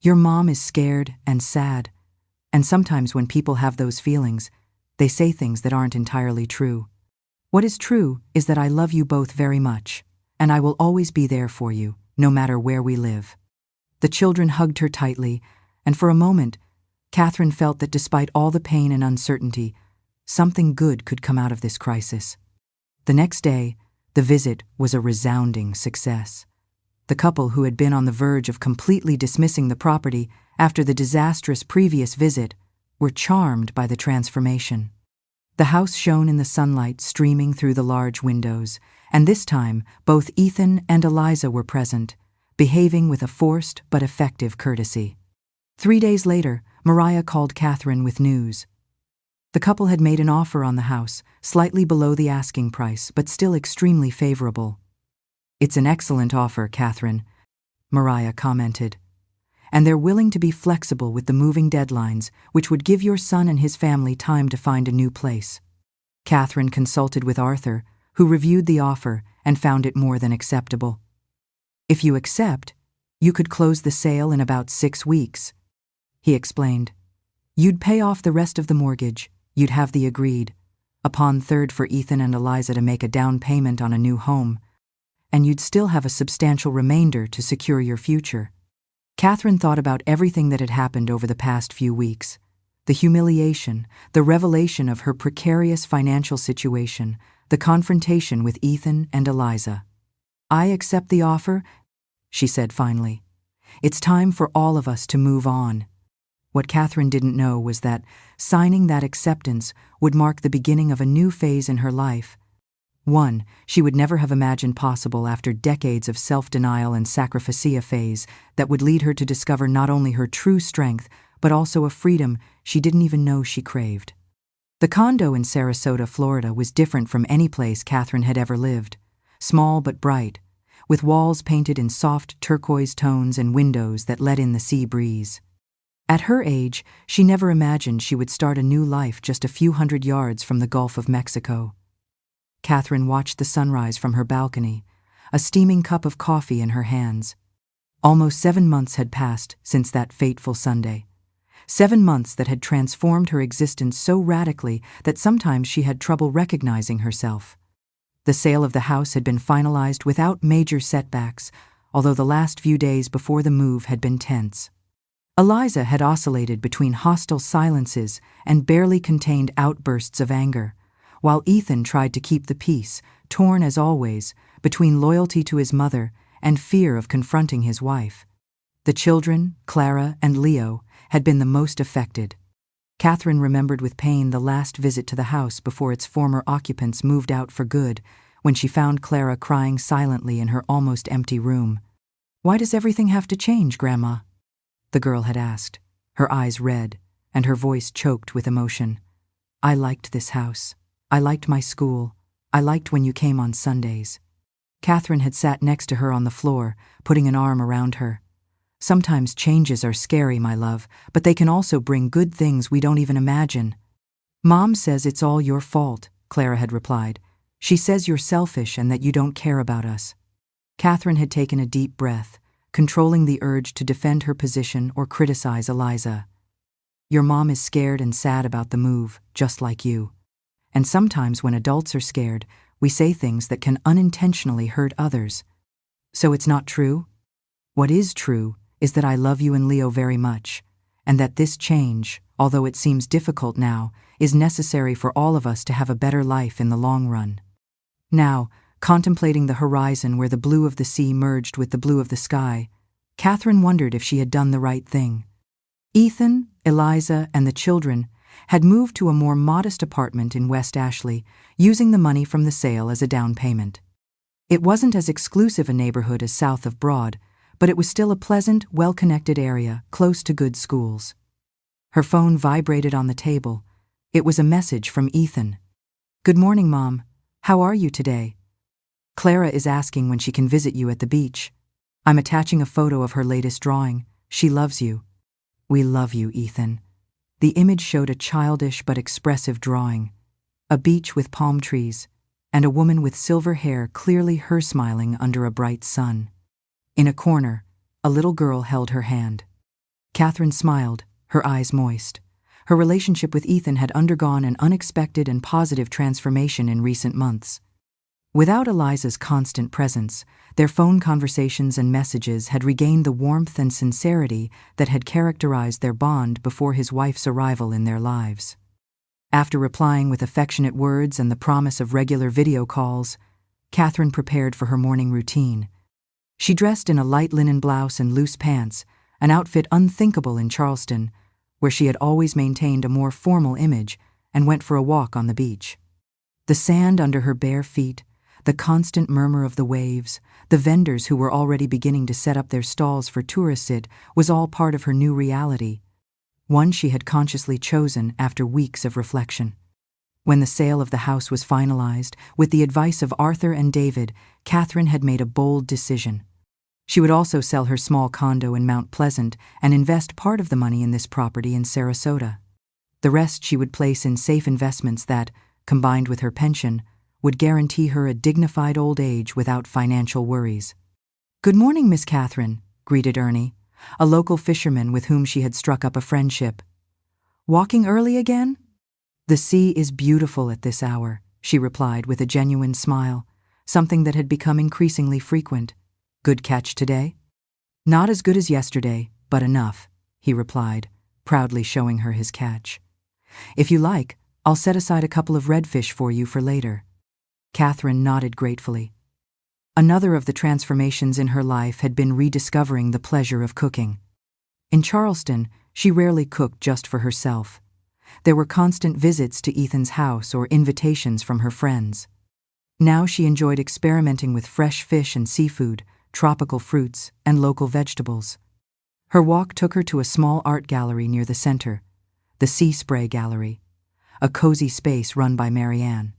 "Your mom is scared and sad, and sometimes when people have those feelings, they say things that aren't entirely true. What is true is that I love you both very much, and I will always be there for you, no matter where we live." The children hugged her tightly, and for a moment, Catherine felt that despite all the pain and uncertainty, something good could come out of this crisis. The next day, the visit was a resounding success. The couple, who had been on the verge of completely dismissing the property after the disastrous previous visit, were charmed by the transformation. The house shone in the sunlight streaming through the large windows, and this time both Ethan and Eliza were present, behaving with a forced but effective courtesy. 3 days later, Mariah called Catherine with news. The couple had made an offer on the house, slightly below the asking price, but still extremely favorable. "It's an excellent offer, Catherine," Mariah commented. "And they're willing to be flexible with the moving deadlines, which would give your son and his family time to find a new place." Catherine consulted with Arthur, who reviewed the offer and found it more than acceptable. "If you accept, you could close the sale in about 6 weeks," he explained. "You'd pay off the rest of the mortgage, you'd have the agreed, upon third for Ethan and Eliza to make a down payment on a new home, and you'd still have a substantial remainder to secure your future." Catherine thought about everything that had happened over the past few weeks. The humiliation, the revelation of her precarious financial situation, the confrontation with Ethan and Eliza. "I accept the offer," she said finally. "It's time for all of us to move on." What Catherine didn't know was that signing that acceptance would mark the beginning of a new phase in her life. One she would never have imagined possible after decades of self-denial and sacrificia phase that would lead her to discover not only her true strength, but also a freedom she didn't even know she craved. The condo in Sarasota, Florida was different from any place Catherine had ever lived. Small but bright, with walls painted in soft turquoise tones and windows that let in the sea breeze. At her age, she never imagined she would start a new life just a few hundred yards from the Gulf of Mexico. Catherine watched the sunrise from her balcony, a steaming cup of coffee in her hands. Almost 7 months had passed since that fateful Sunday. 7 months that had transformed her existence so radically that sometimes she had trouble recognizing herself. The sale of the house had been finalized without major setbacks, although the last few days before the move had been tense. Eliza had oscillated between hostile silences and barely contained outbursts of anger, while Ethan tried to keep the peace, torn as always, between loyalty to his mother and fear of confronting his wife. The children, Clara and Leo, had been the most affected. Catherine remembered with pain the last visit to the house before its former occupants moved out for good, when she found Clara crying silently in her almost empty room. "Why does everything have to change, Grandma?" the girl had asked, her eyes red and her voice choked with emotion. "I liked this house. I liked my school. I liked when you came on Sundays." Catherine had sat next to her on the floor, putting an arm around her. "Sometimes changes are scary, my love, but they can also bring good things we don't even imagine." "Mom says it's all your fault," Clara had replied. "She says you're selfish and that you don't care about us." Catherine had taken a deep breath, controlling the urge to defend her position or criticize Eliza. "Your mom is scared and sad about the move, just like you. And sometimes when adults are scared, we say things that can unintentionally hurt others. So it's not true?" What is true is that I love you and Leo very much, and that this change, although it seems difficult now, is necessary for all of us to have a better life in the long run. Now, contemplating the horizon where the blue of the sea merged with the blue of the sky, Catherine wondered if she had done the right thing. Ethan, Eliza, and the children had moved to a more modest apartment in West Ashley, using the money from the sale as a down payment. It wasn't as exclusive a neighborhood as south of Broad, but it was still a pleasant, well-connected area, close to good schools. Her phone vibrated on the table. It was a message from Ethan. "Good morning, Mom. How are you today? Clara is asking when she can visit you at the beach. I'm attaching a photo of her latest drawing. She loves you." "We love you, Ethan." The image showed a childish but expressive drawing. A beach with palm trees, and a woman with silver hair, clearly her smiling under a bright sun. In a corner, a little girl held her hand. Catherine smiled, her eyes moist. Her relationship with Ethan had undergone an unexpected and positive transformation in recent months. Without Eliza's constant presence, their phone conversations and messages had regained the warmth and sincerity that had characterized their bond before his wife's arrival in their lives. After replying with affectionate words and the promise of regular video calls, Catherine prepared for her morning routine. She dressed in a light linen blouse and loose pants, an outfit unthinkable in Charleston, where she had always maintained a more formal image, and went for a walk on the beach. The sand under her bare feet, the constant murmur of the waves, the vendors who were already beginning to set up their stalls for tourists, it was all part of her new reality, one she had consciously chosen after weeks of reflection. When the sale of the house was finalized, with the advice of Arthur and David, Catherine had made a bold decision. She would also sell her small condo in Mount Pleasant and invest part of the money in this property in Sarasota. The rest she would place in safe investments that, combined with her pension, would guarantee her a dignified old age without financial worries. "Good morning, Miss Catherine," greeted Ernie, a local fisherman with whom she had struck up a friendship. "Walking early again?" "The sea is beautiful at this hour," she replied with a genuine smile, something that had become increasingly frequent. "Good catch today?" "Not as good as yesterday, but enough," he replied, proudly showing her his catch. "If you like, I'll set aside a couple of redfish for you for later." Catherine nodded gratefully. Another of the transformations in her life had been rediscovering the pleasure of cooking. In Charleston, she rarely cooked just for herself. There were constant visits to Ethan's house or invitations from her friends. Now she enjoyed experimenting with fresh fish and seafood, tropical fruits, and local vegetables. Her walk took her to a small art gallery near the center, the Sea Spray Gallery, a cozy space run by Marianne,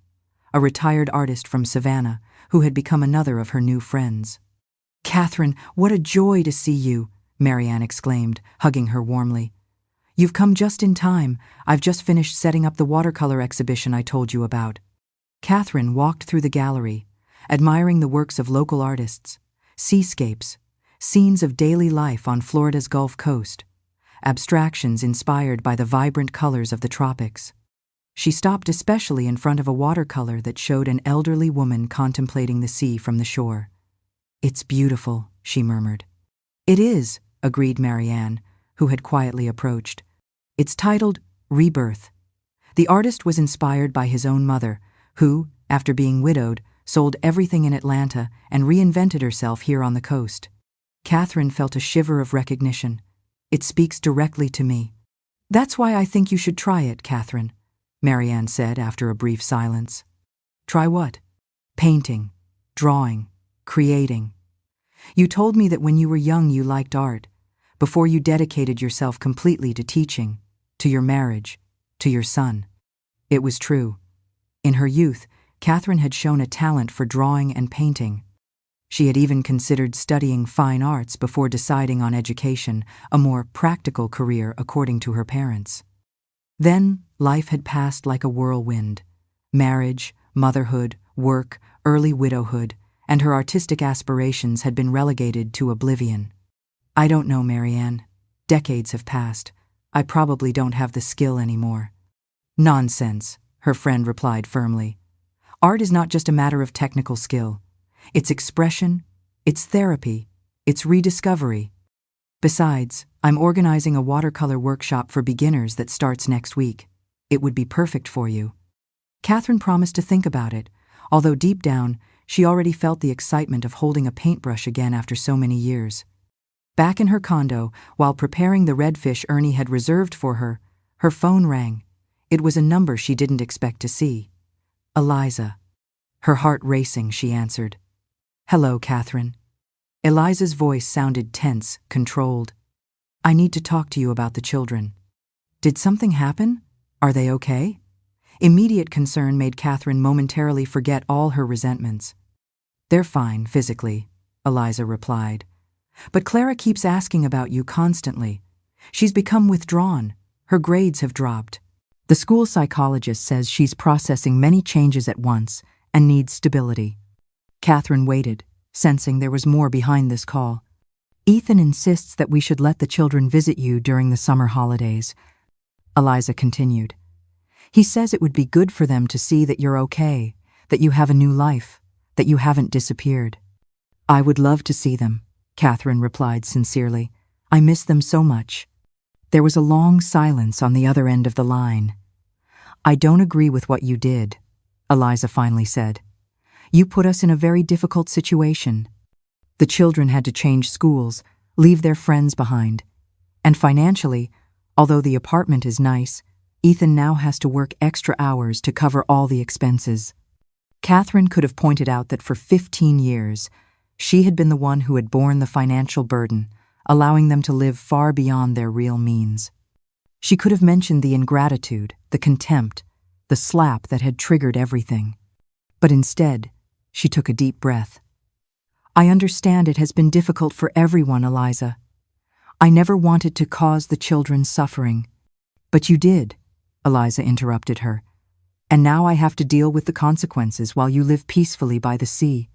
a retired artist from Savannah who had become another of her new friends. "Catherine, what a joy to see you," Marianne exclaimed, hugging her warmly. "You've come just in time. I've just finished setting up the watercolor exhibition I told you about." Catherine walked through the gallery, admiring the works of local artists, seascapes, scenes of daily life on Florida's Gulf Coast, abstractions inspired by the vibrant colors of the tropics. She stopped especially in front of a watercolor that showed an elderly woman contemplating the sea from the shore. "It's beautiful," she murmured. "It is," agreed Marianne, who had quietly approached. "It's titled Rebirth." The artist was inspired by his own mother, who, after being widowed, sold everything in Atlanta and reinvented herself here on the coast. Catherine felt a shiver of recognition. "It speaks directly to me." "That's why I think you should try it, Catherine," Marianne said after a brief silence. "Try what?" "Painting, drawing, creating. You told me that when you were young you liked art, before you dedicated yourself completely to teaching, to your marriage, to your son." It was true. In her youth, Catherine had shown a talent for drawing and painting. She had even considered studying fine arts before deciding on education, a more practical career according to her parents. Then, life had passed like a whirlwind. Marriage, motherhood, work, early widowhood, and her artistic aspirations had been relegated to oblivion. "I don't know, Marianne. Decades have passed. I probably don't have the skill anymore." "Nonsense," her friend replied firmly. "Art is not just a matter of technical skill. It's expression, it's therapy, It's rediscovery. Besides, I'm organizing a watercolor workshop for beginners that starts next week. It would be perfect for you. Catherine promised to think about it, although deep down, she already felt the excitement of holding a paintbrush again after so many years. Back in her condo, while preparing the redfish Ernie had reserved for her, her phone rang. It was a number she didn't expect to see. Eliza. Her heart racing, she answered. Hello, Catherine. Eliza's voice sounded tense, controlled. I need to talk to you about the children. Did something happen? Are they okay? Immediate concern made Catherine momentarily forget all her resentments. They're fine, physically, Eliza replied. But Clara keeps asking about you constantly. She's become withdrawn. Her grades have dropped. The school psychologist says she's processing many changes at once and needs stability. Catherine waited, sensing there was more behind this call. Ethan insists that we should let the children visit you during the summer holidays, Eliza continued. He says it would be good for them to see that you're okay, that you have a new life, that you haven't disappeared. I would love to see them, Catherine replied sincerely. I miss them so much. There was a long silence on the other end of the line. I don't agree with what you did, Eliza finally said. You put us in a very difficult situation. The children had to change schools, leave their friends behind. And financially, although the apartment is nice, Ethan now has to work extra hours to cover all the expenses. Catherine could have pointed out that for 15 years, she had been the one who had borne the financial burden, allowing them to live far beyond their real means. She could have mentioned the ingratitude, the contempt, the slap that had triggered everything. But instead, she took a deep breath. I understand it has been difficult for everyone, Eliza. I never wanted to cause the children suffering. But you did, Eliza interrupted her. And now I have to deal with the consequences while you live peacefully by the sea.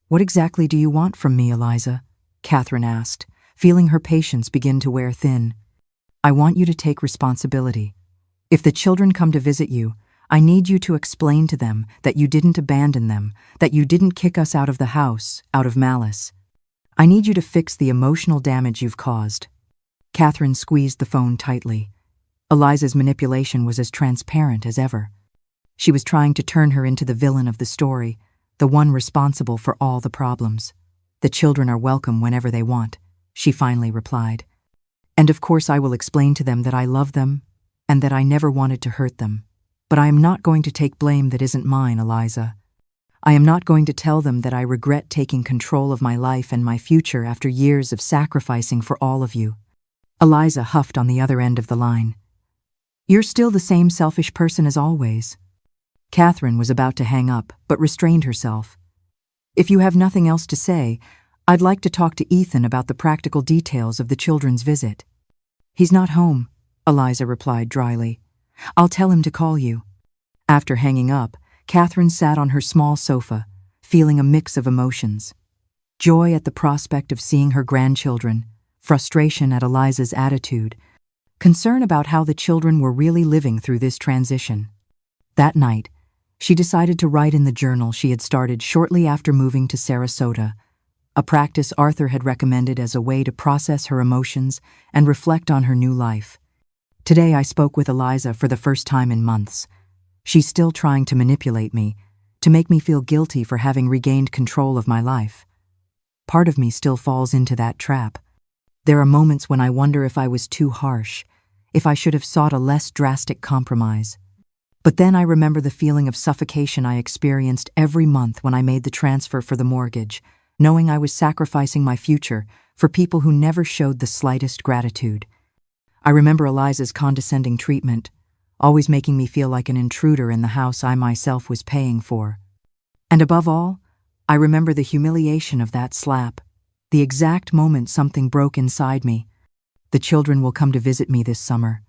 What exactly do you want from me, Eliza? Catherine asked, feeling her patience begin to wear thin. I want you to take responsibility. If the children come to visit you, I need you to explain to them that you didn't abandon them, that you didn't kick us out of the house, out of malice. I need you to fix the emotional damage you've caused. Catherine squeezed the phone tightly. Eliza's manipulation was as transparent as ever. She was trying to turn her into the villain of the story, the one responsible for all the problems. The children are welcome whenever they want, she finally replied. And of course I will explain to them that I love them and that I never wanted to hurt them. But I am not going to take blame that isn't mine, Eliza. I am not going to tell them that I regret taking control of my life and my future after years of sacrificing for all of you. Eliza huffed on the other end of the line. You're still the same selfish person as always. Catherine was about to hang up, but restrained herself. If you have nothing else to say, I'd like to talk to Ethan about the practical details of the children's visit. He's not home, Eliza replied dryly. I'll tell him to call you. After hanging up, Catherine sat on her small sofa, feeling a mix of emotions. Joy at the prospect of seeing her grandchildren, frustration at Eliza's attitude, concern about how the children were really living through this transition. That night, she decided to write in the journal she had started shortly after moving to Sarasota, a practice Arthur had recommended as a way to process her emotions and reflect on her new life. Today I spoke with Eliza for the first time in months. She's still trying to manipulate me, to make me feel guilty for having regained control of my life. Part of me still falls into that trap. There are moments when I wonder if I was too harsh, if I should have sought a less drastic compromise. But then I remember the feeling of suffocation I experienced every month when I made the transfer for the mortgage, knowing I was sacrificing my future for people who never showed the slightest gratitude. I remember Eliza's condescending treatment, always making me feel like an intruder in the house I myself was paying for. And above all, I remember the humiliation of that slap, the exact moment something broke inside me. The children will come to visit me this summer.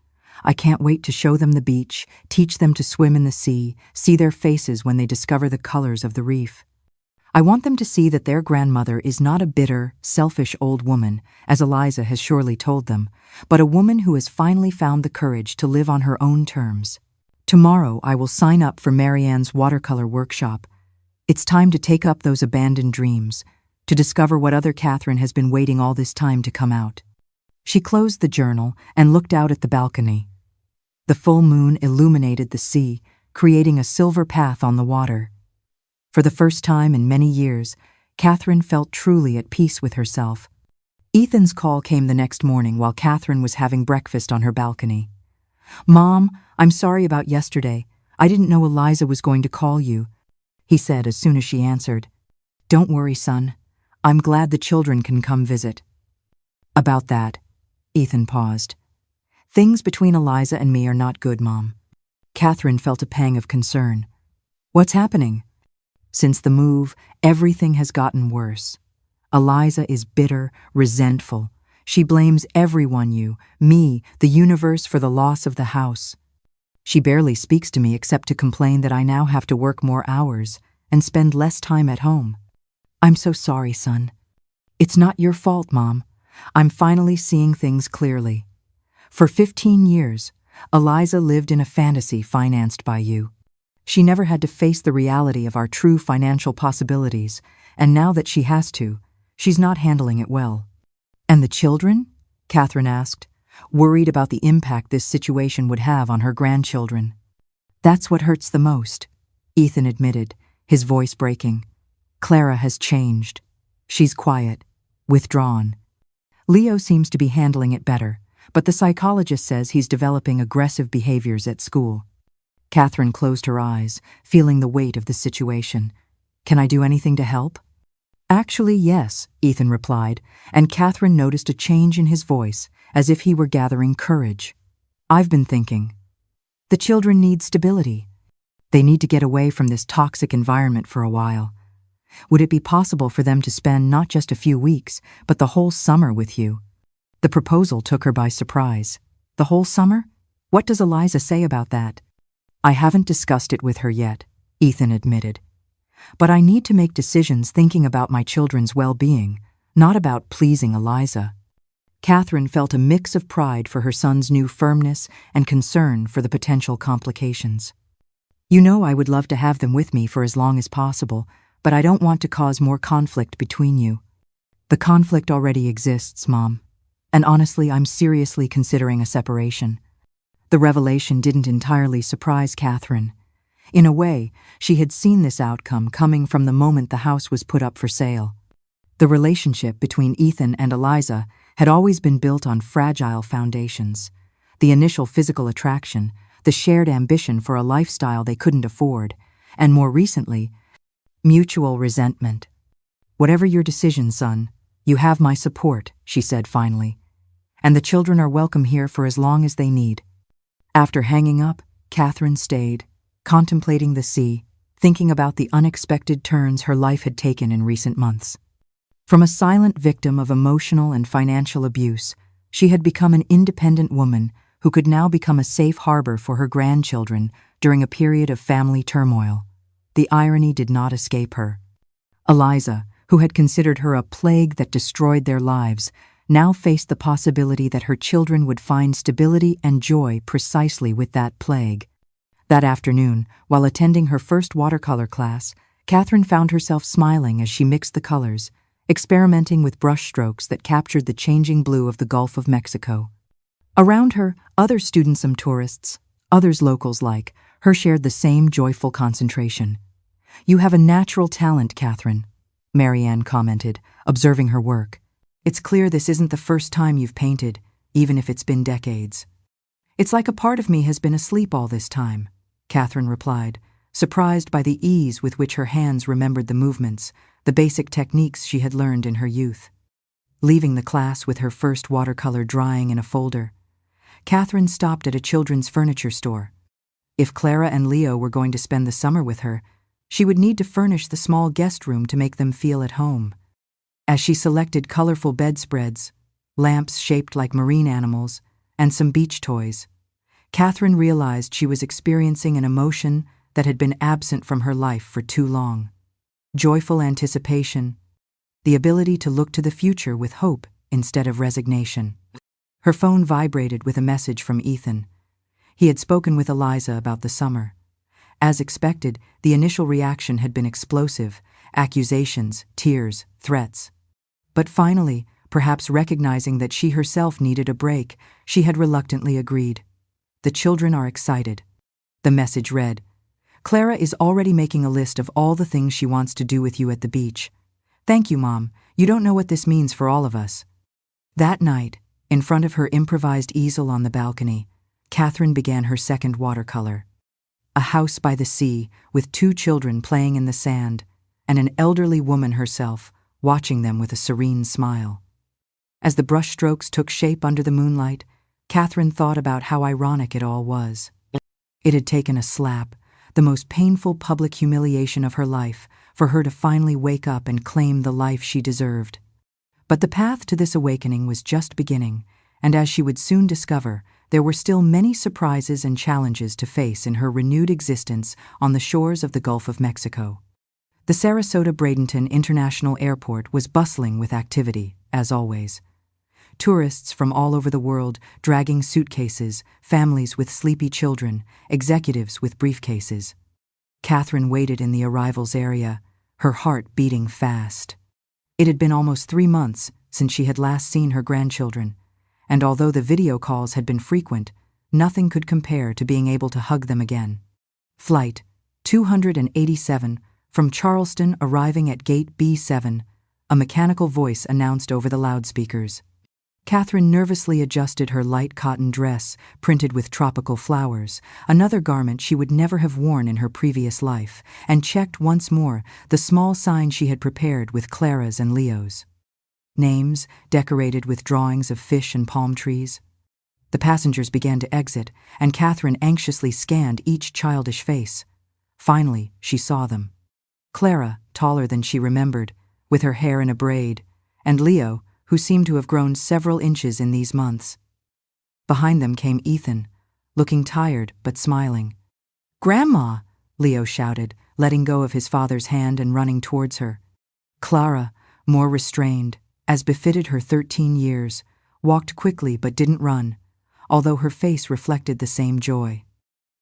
I can't wait to show them the beach, teach them to swim in the sea, see their faces when they discover the colors of the reef. I want them to see that their grandmother is not a bitter, selfish old woman, as Eliza has surely told them, but a woman who has finally found the courage to live on her own terms. Tomorrow I will sign up for Marianne's watercolor workshop. It's time to take up those abandoned dreams, to discover what other Catherine has been waiting all this time to come out. She closed the journal and looked out at the balcony. The full moon illuminated the sea, creating a silver path on the water. For the first time in many years, Catherine felt truly at peace with herself. Ethan's call came the next morning while Catherine was having breakfast on her balcony. "Mom, I'm sorry about yesterday. I didn't know Eliza was going to call you," he said as soon as she answered. "Don't worry, son. I'm glad the children can come visit." "About that," Ethan paused. "Things between Eliza and me are not good, Mom." Catherine felt a pang of concern. "What's happening?" "Since the move, everything has gotten worse. Eliza is bitter, resentful. She blames everyone, you, me, the universe, for the loss of the house. She barely speaks to me except to complain that I now have to work more hours and spend less time at home. I'm so sorry, son." "It's not your fault, Mom. I'm finally seeing things clearly. For 15 years, Eliza lived in a fantasy financed by you. She never had to face the reality of our true financial possibilities, and now that she has to, she's not handling it well." "And the children?" Catherine asked, worried about the impact this situation would have on her grandchildren. "That's what hurts the most," Ethan admitted, his voice breaking. "Clara has changed. She's quiet, withdrawn. Leo seems to be handling it better, but the psychologist says he's developing aggressive behaviors at school." Catherine closed her eyes, feeling the weight of the situation. "Can I do anything to help?" "Actually, yes," Ethan replied, and Catherine noticed a change in his voice, as if he were gathering courage. "I've been thinking. The children need stability. They need to get away from this toxic environment for a while. Would it be possible for them to spend not just a few weeks, but the whole summer with you?" The proposal took her by surprise. "The whole summer? What does Eliza say about that?" "I haven't discussed it with her yet," Ethan admitted. "But I need to make decisions thinking about my children's well-being, not about pleasing Eliza." Catherine felt a mix of pride for her son's new firmness and concern for the potential complications. "You know I would love to have them with me for as long as possible, but I don't want to cause more conflict between you." "The conflict already exists, Mom. And honestly, I'm seriously considering a separation." The revelation didn't entirely surprise Catherine. In a way, she had seen this outcome coming from the moment the house was put up for sale. The relationship between Ethan and Eliza had always been built on fragile foundations. The initial physical attraction, the shared ambition for a lifestyle they couldn't afford, and more recently, mutual resentment. "Whatever your decision, son, you have my support," she said finally. "And the children are welcome here for as long as they need." After hanging up, Catherine stayed, contemplating the sea, thinking about the unexpected turns her life had taken in recent months. From a silent victim of emotional and financial abuse, she had become an independent woman who could now become a safe harbor for her grandchildren during a period of family turmoil. The irony did not escape her. Eliza, who had considered her a plague that destroyed their lives, now faced the possibility that her children would find stability and joy precisely with that plague. That afternoon, while attending her first watercolor class, Catherine found herself smiling as she mixed the colors, experimenting with brushstrokes that captured the changing blue of the Gulf of Mexico. Around her, other students, some tourists, others locals like her, shared the same joyful concentration. "You have a natural talent, Catherine," Marianne commented, observing her work. "It's clear this isn't the first time you've painted, even if it's been decades." "It's like a part of me has been asleep all this time," Catherine replied, surprised by the ease with which her hands remembered the movements, the basic techniques she had learned in her youth. Leaving the class with her first watercolor drying in a folder, Catherine stopped at a children's furniture store. If Clara and Leo were going to spend the summer with her, she would need to furnish the small guest room to make them feel at home. As she selected colorful bedspreads, lamps shaped like marine animals, and some beach toys, Catherine realized she was experiencing an emotion that had been absent from her life for too long. Joyful anticipation, the ability to look to the future with hope instead of resignation. Her phone vibrated with a message from Ethan. He had spoken with Eliza about the summer. As expected, the initial reaction had been explosive, accusations, tears, threats. But finally, perhaps recognizing that she herself needed a break, she had reluctantly agreed. The children are excited. The message read, "Clara is already making a list of all the things she wants to do with you at the beach. Thank you, Mom. You don't know what this means for all of us." That night, in front of her improvised easel on the balcony, Catherine began her second watercolor. A house by the sea, with 2 children playing in the sand, and an elderly woman herself, watching them with a serene smile. As the brushstrokes took shape under the moonlight, Catherine thought about how ironic it all was. It had taken a slap, the most painful public humiliation of her life, for her to finally wake up and claim the life she deserved. But the path to this awakening was just beginning, and as she would soon discover, there were still many surprises and challenges to face in her renewed existence on the shores of the Gulf of Mexico. The Sarasota-Bradenton International Airport was bustling with activity, as always. Tourists from all over the world dragging suitcases, families with sleepy children, executives with briefcases. Catherine waited in the arrivals area, her heart beating fast. It had been almost 3 months since she had last seen her grandchildren, and although the video calls had been frequent, nothing could compare to being able to hug them again. Flight 287 from Charleston arriving at Gate B7, a mechanical voice announced over the loudspeakers. Catherine nervously adjusted her light cotton dress, printed with tropical flowers, another garment she would never have worn in her previous life, and checked once more the small sign she had prepared with Clara's and Leo's. Names decorated with drawings of fish and palm trees. The passengers began to exit, and Catherine anxiously scanned each childish face. Finally, she saw them. Clara, taller than she remembered, with her hair in a braid, and Leo, who seemed to have grown several inches in these months. Behind them came Ethan, looking tired but smiling. "Grandma!" Leo shouted, letting go of his father's hand and running towards her. Clara, more restrained, as befitted her 13 years, walked quickly but didn't run, although her face reflected the same joy.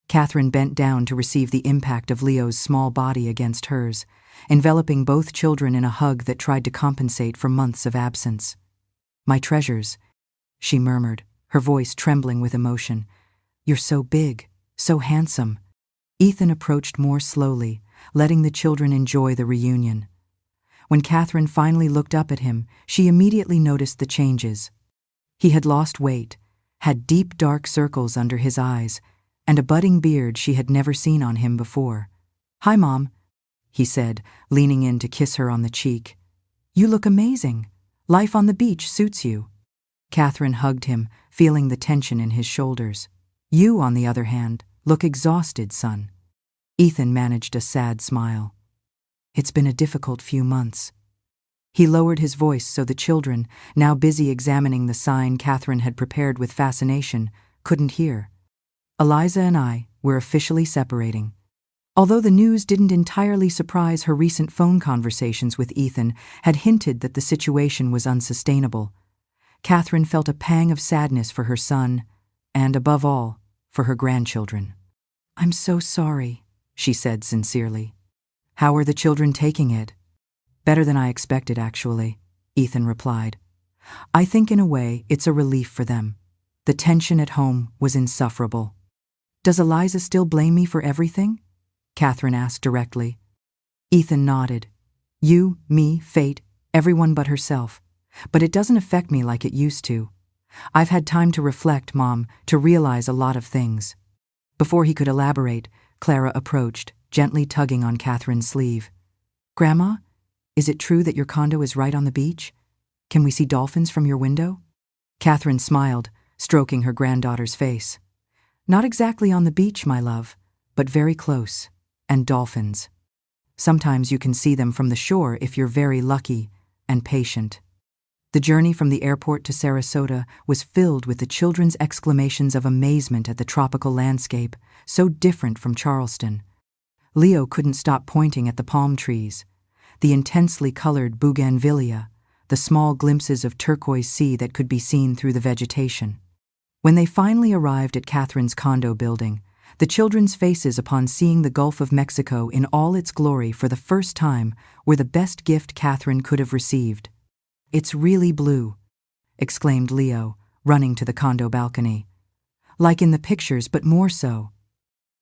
Catherine bent down to receive the impact of Leo's small body against hers, enveloping both children in a hug that tried to compensate for months of absence. "My treasures," she murmured, her voice trembling with emotion. "You're so big, so handsome." Ethan approached more slowly, letting the children enjoy the reunion. When Catherine finally looked up at him, she immediately noticed the changes. He had lost weight, had deep dark circles under his eyes, and a budding beard she had never seen on him before. "Hi, Mom," he said, leaning in to kiss her on the cheek. "You look amazing. Life on the beach suits you." Catherine hugged him, feeling the tension in his shoulders. "You, on the other hand, look exhausted, son." Ethan managed a sad smile. "It's been a difficult few months." He lowered his voice so the children, now busy examining the sign Catherine had prepared with fascination, couldn't hear. "Eliza and I were officially separating." Although the news didn't entirely surprise, her recent phone conversations with Ethan had hinted that the situation was unsustainable. Catherine felt a pang of sadness for her son, and above all, for her grandchildren. "I'm so sorry," she said sincerely. "How are the children taking it?" "Better than I expected, actually," Ethan replied. "I think in a way it's a relief for them. The tension at home was insufferable." "Does Eliza still blame me for everything?" Catherine asked directly. Ethan nodded. "You, me, fate, everyone but herself. But it doesn't affect me like it used to. I've had time to reflect, Mom, to realize a lot of things." Before he could elaborate, Clara approached, gently tugging on Catherine's sleeve. "Grandma, is it true that your condo is right on the beach? Can we see dolphins from your window?" Catherine smiled, stroking her granddaughter's face. "Not exactly on the beach, my love, but very close. And dolphins. Sometimes you can see them from the shore if you're very lucky and patient." The journey from the airport to Sarasota was filled with the children's exclamations of amazement at the tropical landscape, so different from Charleston. Leo couldn't stop pointing at the palm trees, the intensely colored bougainvillea, the small glimpses of turquoise sea that could be seen through the vegetation. When they finally arrived at Catherine's condo building, The children's faces upon seeing the Gulf of Mexico in all its glory for the first time were the best gift Catherine could have received. "It's really blue," exclaimed Leo, running to the condo balcony. "Like in the pictures, but more so."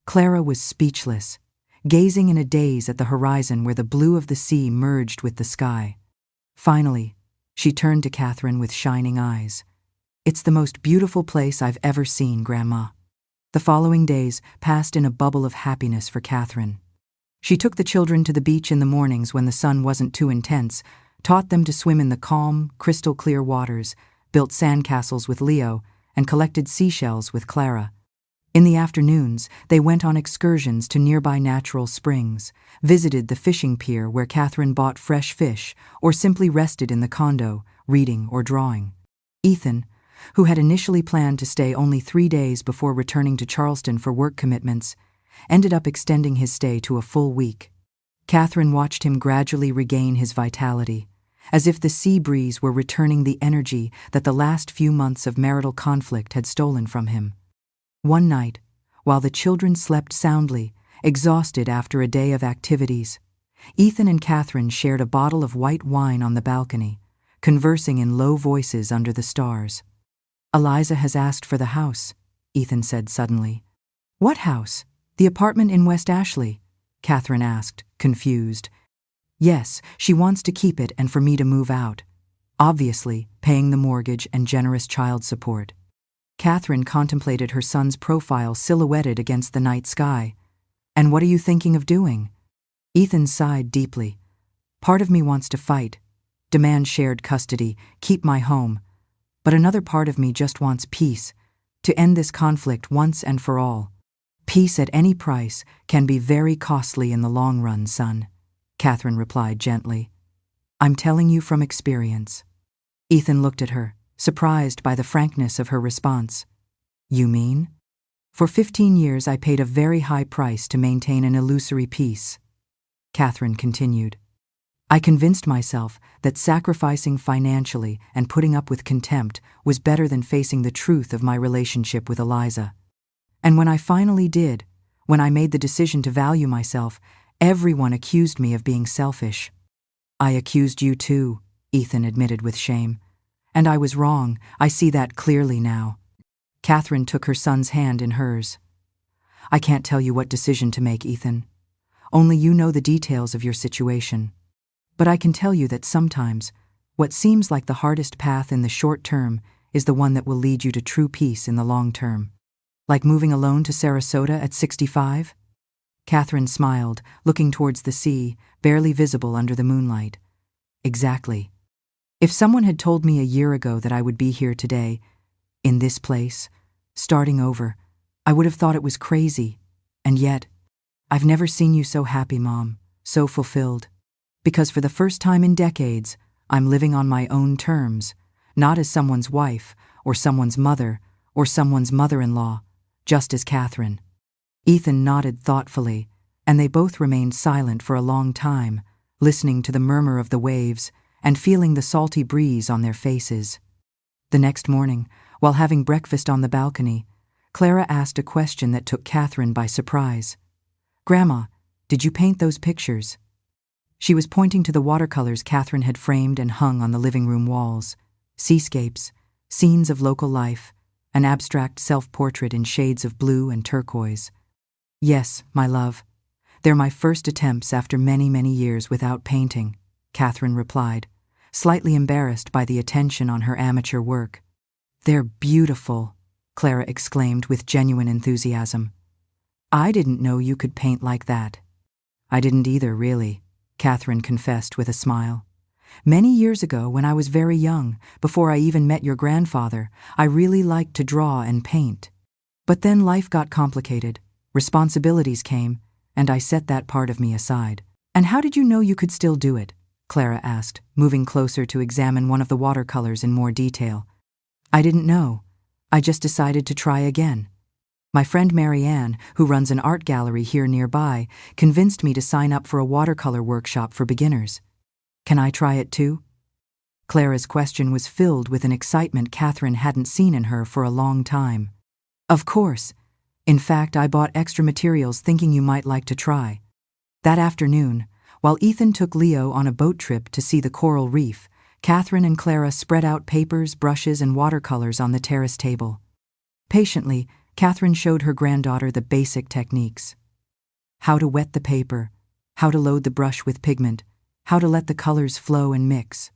Clara was speechless, gazing in a daze at the horizon where the blue of the sea merged with the sky. Finally, she turned to Catherine with shining eyes. "It's the most beautiful place I've ever seen, Grandma." The following days passed in a bubble of happiness for Catherine. She took the children to the beach in the mornings when the sun wasn't too intense, taught them to swim in the calm, crystal-clear waters, built sandcastles with Leo, and collected seashells with Clara. In the afternoons, they went on excursions to nearby natural springs, visited the fishing pier where Catherine bought fresh fish, or simply rested in the condo, reading or drawing. Ethan, who had initially planned to stay only 3 days before returning to Charleston for work commitments, ended up extending his stay to a full week. Catherine watched him gradually regain his vitality, as if the sea breeze were returning the energy that the last few months of marital conflict had stolen from him. One night, while the children slept soundly, exhausted after a day of activities, Ethan and Catherine shared a bottle of white wine on the balcony, conversing in low voices under the stars. "Eliza has asked for the house," Ethan said suddenly. "What house? The apartment in West Ashley?" Catherine asked, confused. "Yes, she wants to keep it and for me to move out. Obviously, paying the mortgage and generous child support." Catherine contemplated her son's profile silhouetted against the night sky. "And what are you thinking of doing?" Ethan sighed deeply. "Part of me wants to fight, demand shared custody, keep my home. But another part of me just wants peace, to end this conflict once and for all. Peace at any price can be very costly in the long run, son," Catherine replied gently. "I'm telling you from experience." Ethan looked at her, surprised by the frankness of her response. "You mean?" "For 15 years I paid a very high price to maintain an illusory peace," Catherine continued. "I convinced myself that sacrificing financially and putting up with contempt was better than facing the truth of my relationship with Eliza. And when I finally did, when I made the decision to value myself, everyone accused me of being selfish." "I accused you too," Ethan admitted with shame. "And I was wrong. I see that clearly now." Catherine took her son's hand in hers. "I can't tell you what decision to make, Ethan. Only you know the details of your situation. But I can tell you that sometimes, what seems like the hardest path in the short term is the one that will lead you to true peace in the long term. Like moving alone to Sarasota at 65? Catherine smiled, looking towards the sea, barely visible under the moonlight. "Exactly. If someone had told me a year ago that I would be here today, in this place, starting over, I would have thought it was crazy. And yet, I've never seen you so happy, Mom, so fulfilled. Because for the first time in decades, I'm living on my own terms, not as someone's wife, or someone's mother, or someone's mother-in-law, just as Catherine." Ethan nodded thoughtfully, and they both remained silent for a long time, listening to the murmur of the waves and feeling the salty breeze on their faces. The next morning, while having breakfast on the balcony, Clara asked a question that took Catherine by surprise. "Grandma, did you paint those pictures?" She was pointing to the watercolors Catherine had framed and hung on the living room walls. Seascapes, scenes of local life, an abstract self-portrait in shades of blue and turquoise. "Yes, my love. They're my first attempts after many, many years without painting," Catherine replied, slightly embarrassed by the attention on her amateur work. "They're beautiful," Clara exclaimed with genuine enthusiasm. "I didn't know you could paint like that." "I didn't either, really," Catherine confessed with a smile. "Many years ago, when I was very young, before I even met your grandfather, I really liked to draw and paint. But then life got complicated, responsibilities came, and I set that part of me aside." "And how did you know you could still do it?" Clara asked, moving closer to examine one of the watercolors in more detail. "I didn't know. I just decided to try again. My friend Marianne, who runs an art gallery here nearby, convinced me to sign up for a watercolor workshop for beginners. Can I try it too?" Clara's question was filled with an excitement Catherine hadn't seen in her for a long time. "Of course. In fact, I bought extra materials thinking you might like to try. That afternoon, while Ethan took Leo on a boat trip to see the coral reef, Catherine and Clara spread out papers, brushes, and watercolors on the terrace table. Patiently, Catherine showed her granddaughter the basic techniques. How to wet the paper, how to load the brush with pigment, how to let the colors flow and mix.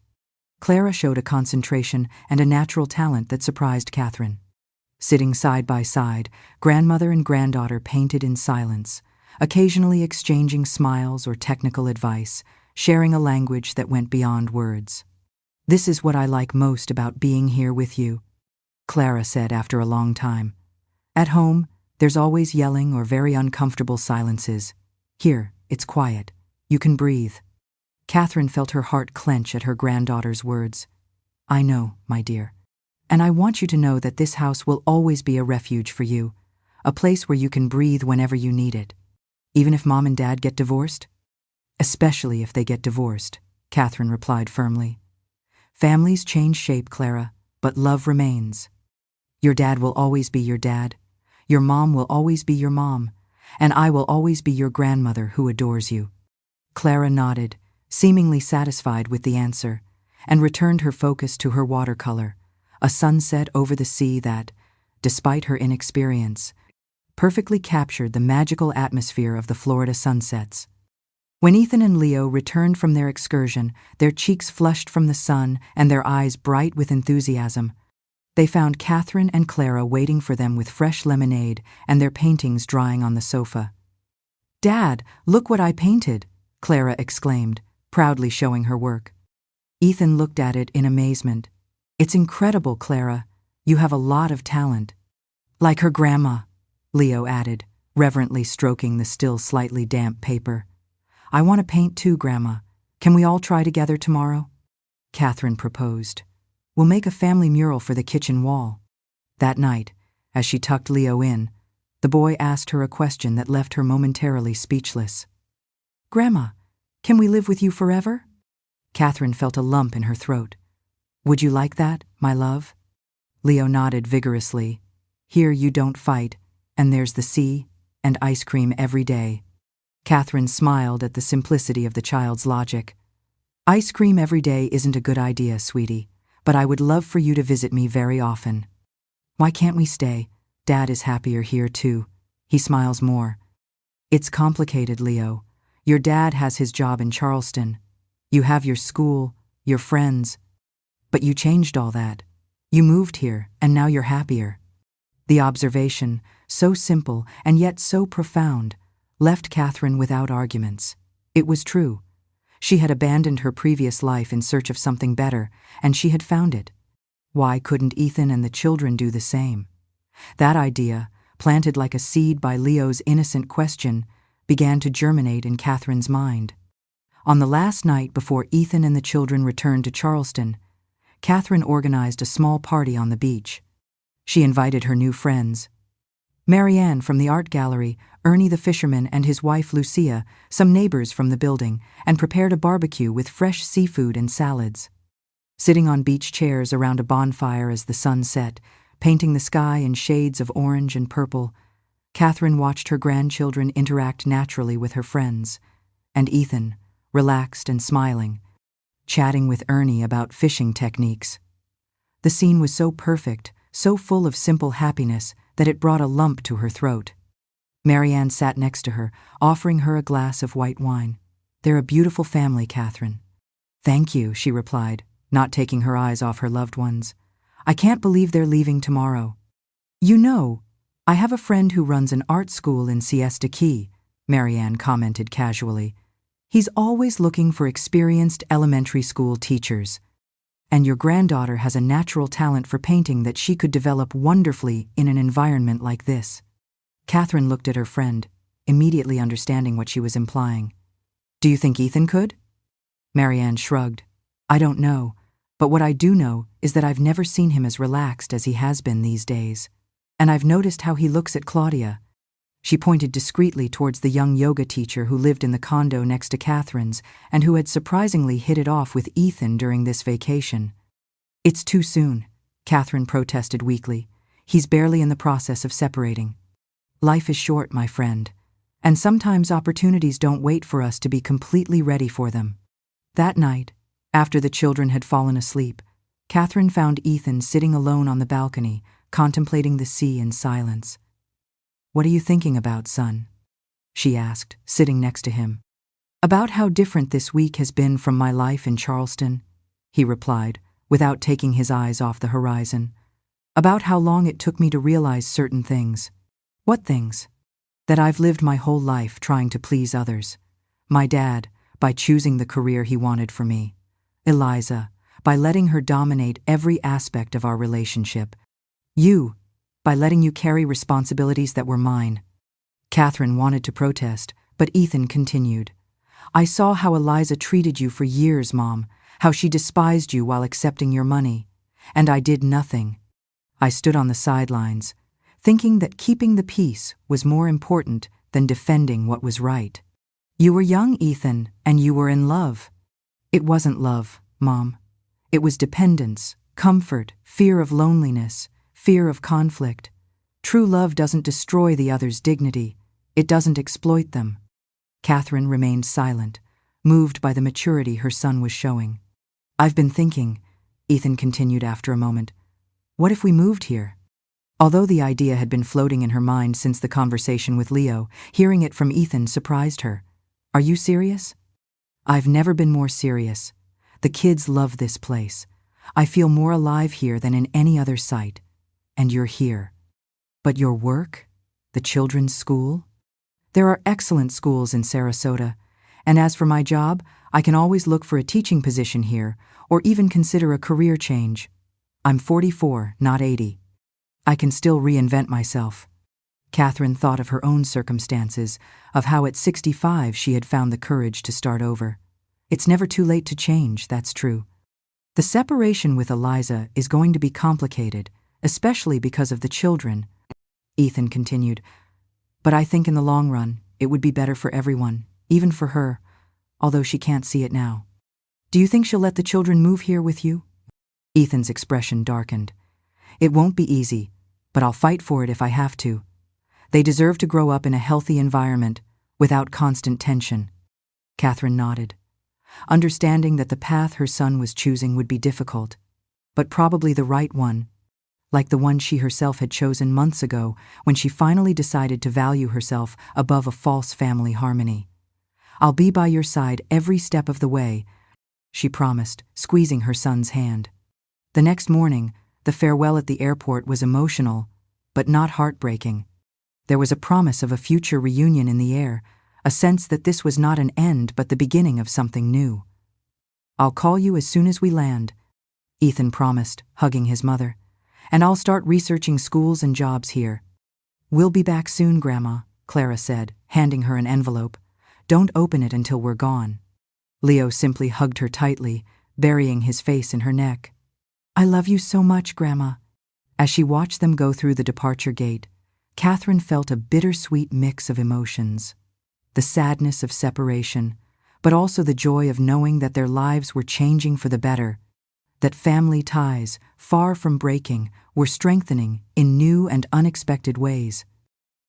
Clara showed a concentration and a natural talent that surprised Catherine. Sitting side by side, grandmother and granddaughter painted in silence, occasionally exchanging smiles or technical advice, sharing a language that went beyond words. "This is what I like most about being here with you," Clara said after a long time. "At home, there's always yelling or very uncomfortable silences. Here, it's quiet. You can breathe." Catherine felt her heart clench at her granddaughter's words. "I know, my dear. And I want you to know that this house will always be a refuge for you, a place where you can breathe whenever you need it. Even if Mom and Dad get divorced?" "Especially if they get divorced," Catherine replied firmly. "Families change shape, Clara, but love remains. Your dad will always be your dad, your mom will always be your mom, and I will always be your grandmother who adores you." Clara nodded, seemingly satisfied with the answer, and returned her focus to her watercolor, a sunset over the sea that, despite her inexperience, perfectly captured the magical atmosphere of the Florida sunsets. When Ethan and Leo returned from their excursion, their cheeks flushed from the sun and their eyes bright with enthusiasm, they found Catherine and Clara waiting for them with fresh lemonade and their paintings drying on the sofa. "Dad, look what I painted," Clara exclaimed, proudly showing her work. Ethan looked at it in amazement. "It's incredible, Clara. You have a lot of talent." "Like her grandma," Leo added, reverently stroking the still slightly damp paper. "I want to paint too, Grandma. Can we all try together tomorrow?" Catherine proposed. "We'll make a family mural for the kitchen wall." That night, as she tucked Leo in, the boy asked her a question that left her momentarily speechless. "Grandma, can we live with you forever?" Catherine felt a lump in her throat. "Would you like that, my love?" Leo nodded vigorously. "Here you don't fight, and there's the sea, and ice cream every day." Catherine smiled at the simplicity of the child's logic. "Ice cream every day isn't a good idea, sweetie, but I would love for you to visit me very often." "Why can't we stay? Dad is happier here too. He smiles more." "It's complicated, Leo. Your dad has his job in Charleston. You have your school, your friends. But you changed all that. You moved here, and now you're happier." The observation, so simple and yet so profound, left Catherine without arguments. It was true. She had abandoned her previous life in search of something better, and she had found it. Why couldn't Ethan and the children do the same? That idea, planted like a seed by Leo's innocent question, began to germinate in Catherine's mind. On the last night before Ethan and the children returned to Charleston, Catherine organized a small party on the beach. She invited her new friends. Marianne from the art gallery, Ernie the fisherman and his wife Lucia, some neighbors from the building, and prepared a barbecue with fresh seafood and salads. Sitting on beach chairs around a bonfire as the sun set, painting the sky in shades of orange and purple, Catherine watched her grandchildren interact naturally with her friends, and Ethan, relaxed and smiling, chatting with Ernie about fishing techniques. The scene was so perfect, so full of simple happiness, that it brought a lump to her throat. Marianne sat next to her, offering her a glass of white wine. "They're a beautiful family, Catherine." "Thank you," she replied, not taking her eyes off her loved ones. "I can't believe they're leaving tomorrow." "You know, I have a friend who runs an art school in Siesta Key," Marianne commented casually. "He's always looking for experienced elementary school teachers. And your granddaughter has a natural talent for painting that she could develop wonderfully in an environment like this." Catherine looked at her friend, immediately understanding what she was implying. "Do you think Ethan could?" Marianne shrugged. "I don't know, but what I do know is that I've never seen him as relaxed as he has been these days. And I've noticed how he looks at Claudia." She pointed discreetly towards the young yoga teacher who lived in the condo next to Catherine's and who had surprisingly hit it off with Ethan during this vacation. "It's too soon," Catherine protested weakly. "He's barely in the process of separating." Life is short, my friend, and sometimes opportunities don't wait for us to be completely ready for them. That night, after the children had fallen asleep, Catherine found Ethan sitting alone on the balcony, contemplating the sea in silence. "What are you thinking about, son?" she asked, sitting next to him. "About how different this week has been from my life in Charleston," he replied, without taking his eyes off the horizon. "About how long it took me to realize certain things." "What things?" "That I've lived my whole life trying to please others. My dad, by choosing the career he wanted for me. Eliza, by letting her dominate every aspect of our relationship. You, by letting you carry responsibilities that were mine." Catherine wanted to protest, but Ethan continued. "I saw how Eliza treated you for years, Mom, how she despised you while accepting your money. And I did nothing. I stood on the sidelines, thinking that keeping the peace was more important than defending what was right. You were young, Ethan, and you were in love." "It wasn't love, Mom. It was dependence, comfort, fear of loneliness, fear of conflict. True love doesn't destroy the other's dignity. It doesn't exploit them." Catherine remained silent, moved by the maturity her son was showing. "I've been thinking," Ethan continued after a moment, "what if we moved here?" Although the idea had been floating in her mind since the conversation with Leo, hearing it from Ethan surprised her. "Are you serious?" "I've never been more serious. The kids love this place. I feel more alive here than in any other site. And you're here. But your work? The children's school?" "There are excellent schools in Sarasota. And as for my job, I can always look for a teaching position here, or even consider a career change. I'm 44, not 80. I can still reinvent myself." Catherine thought of her own circumstances, of how at 65 she had found the courage to start over. It's never too late to change, that's true. "The separation with Eliza is going to be complicated, especially because of the children," Ethan continued. "But I think in the long run, it would be better for everyone, even for her, although she can't see it now." "Do you think she'll let the children move here with you?" Ethan's expression darkened. "It won't be easy, but I'll fight for it if I have to. They deserve to grow up in a healthy environment, without constant tension." Catherine nodded, understanding that the path her son was choosing would be difficult, but probably the right one, like the one she herself had chosen months ago when she finally decided to value herself above a false family harmony. "I'll be by your side every step of the way," she promised, squeezing her son's hand. The next morning, the farewell at the airport was emotional, but not heartbreaking. There was a promise of a future reunion in the air, a sense that this was not an end but the beginning of something new. "I'll call you as soon as we land," Ethan promised, hugging his mother. "And I'll start researching schools and jobs here." "We'll be back soon, Grandma," Clara said, handing her an envelope. "Don't open it until we're gone." Leo simply hugged her tightly, burying his face in her neck. "I love you so much, Grandma." As she watched them go through the departure gate, Catherine felt a bittersweet mix of emotions. The sadness of separation, but also the joy of knowing that their lives were changing for the better, that family ties, far from breaking, were strengthening in new and unexpected ways.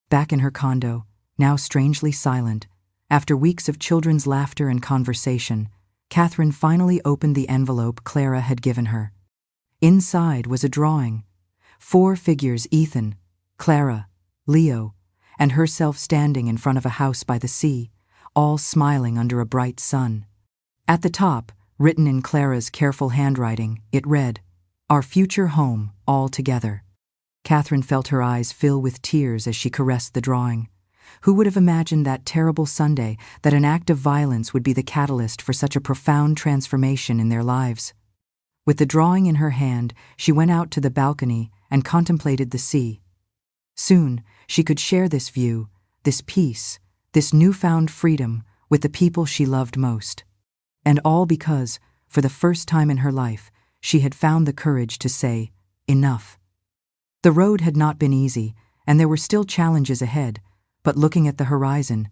Back in her condo, now strangely silent, after weeks of children's laughter and conversation, Catherine finally opened the envelope Clara had given her. Inside was a drawing. 4 figures: Ethan, Clara, Leo, and herself standing in front of a house by the sea, all smiling under a bright sun. At the top, written in Clara's careful handwriting, it read, "Our future home, all together." Catherine felt her eyes fill with tears as she caressed the drawing. Who would have imagined that terrible Sunday that an act of violence would be the catalyst for such a profound transformation in their lives? With the drawing in her hand, she went out to the balcony and contemplated the sea. Soon, she could share this view, this peace, this newfound freedom with the people she loved most. And all because, for the first time in her life, she had found the courage to say, "Enough." The road had not been easy, and there were still challenges ahead, but looking at the horizon,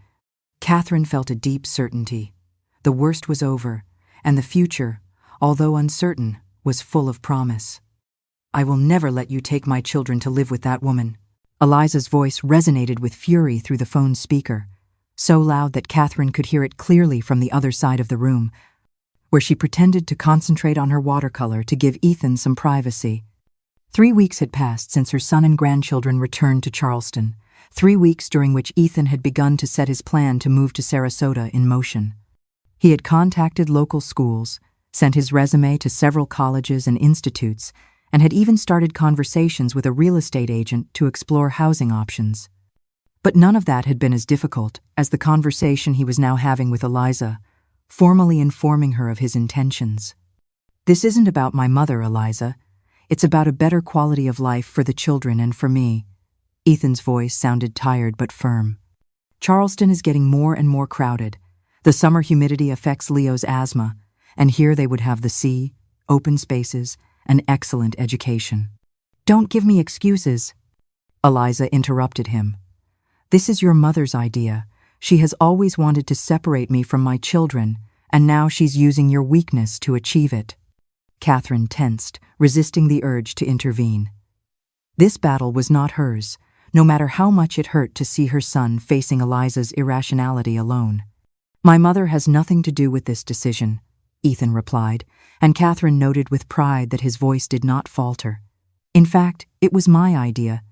Catherine felt a deep certainty. The worst was over, and the future, although uncertain, was full of promise. "I will never let you take my children to live with that woman," Eliza's voice resonated with fury through the phone's speaker, so loud that Catherine could hear it clearly from the other side of the room, where she pretended to concentrate on her watercolor to give Ethan some privacy. 3 weeks had passed since her son and grandchildren returned to Charleston, 3 weeks during which Ethan had begun to set his plan to move to Sarasota in motion. He had contacted local schools, sent his resume to several colleges and institutes, and had even started conversations with a real estate agent to explore housing options. But none of that had been as difficult as the conversation he was now having with Eliza, formally informing her of his intentions. "This isn't about my mother, Eliza. It's about a better quality of life for the children and for me." Ethan's voice sounded tired but firm. "Charleston is getting more and more crowded. The summer humidity affects Leo's asthma, and here they would have the sea, open spaces, and excellent education." "Don't give me excuses," Eliza interrupted him. "This is your mother's idea. She has always wanted to separate me from my children, and now she's using your weakness to achieve it." Catherine tensed, resisting the urge to intervene. This battle was not hers, no matter how much it hurt to see her son facing Eliza's irrationality alone. "My mother has nothing to do with this decision," Ethan replied, and Catherine noted with pride that his voice did not falter. "In fact, it was my idea."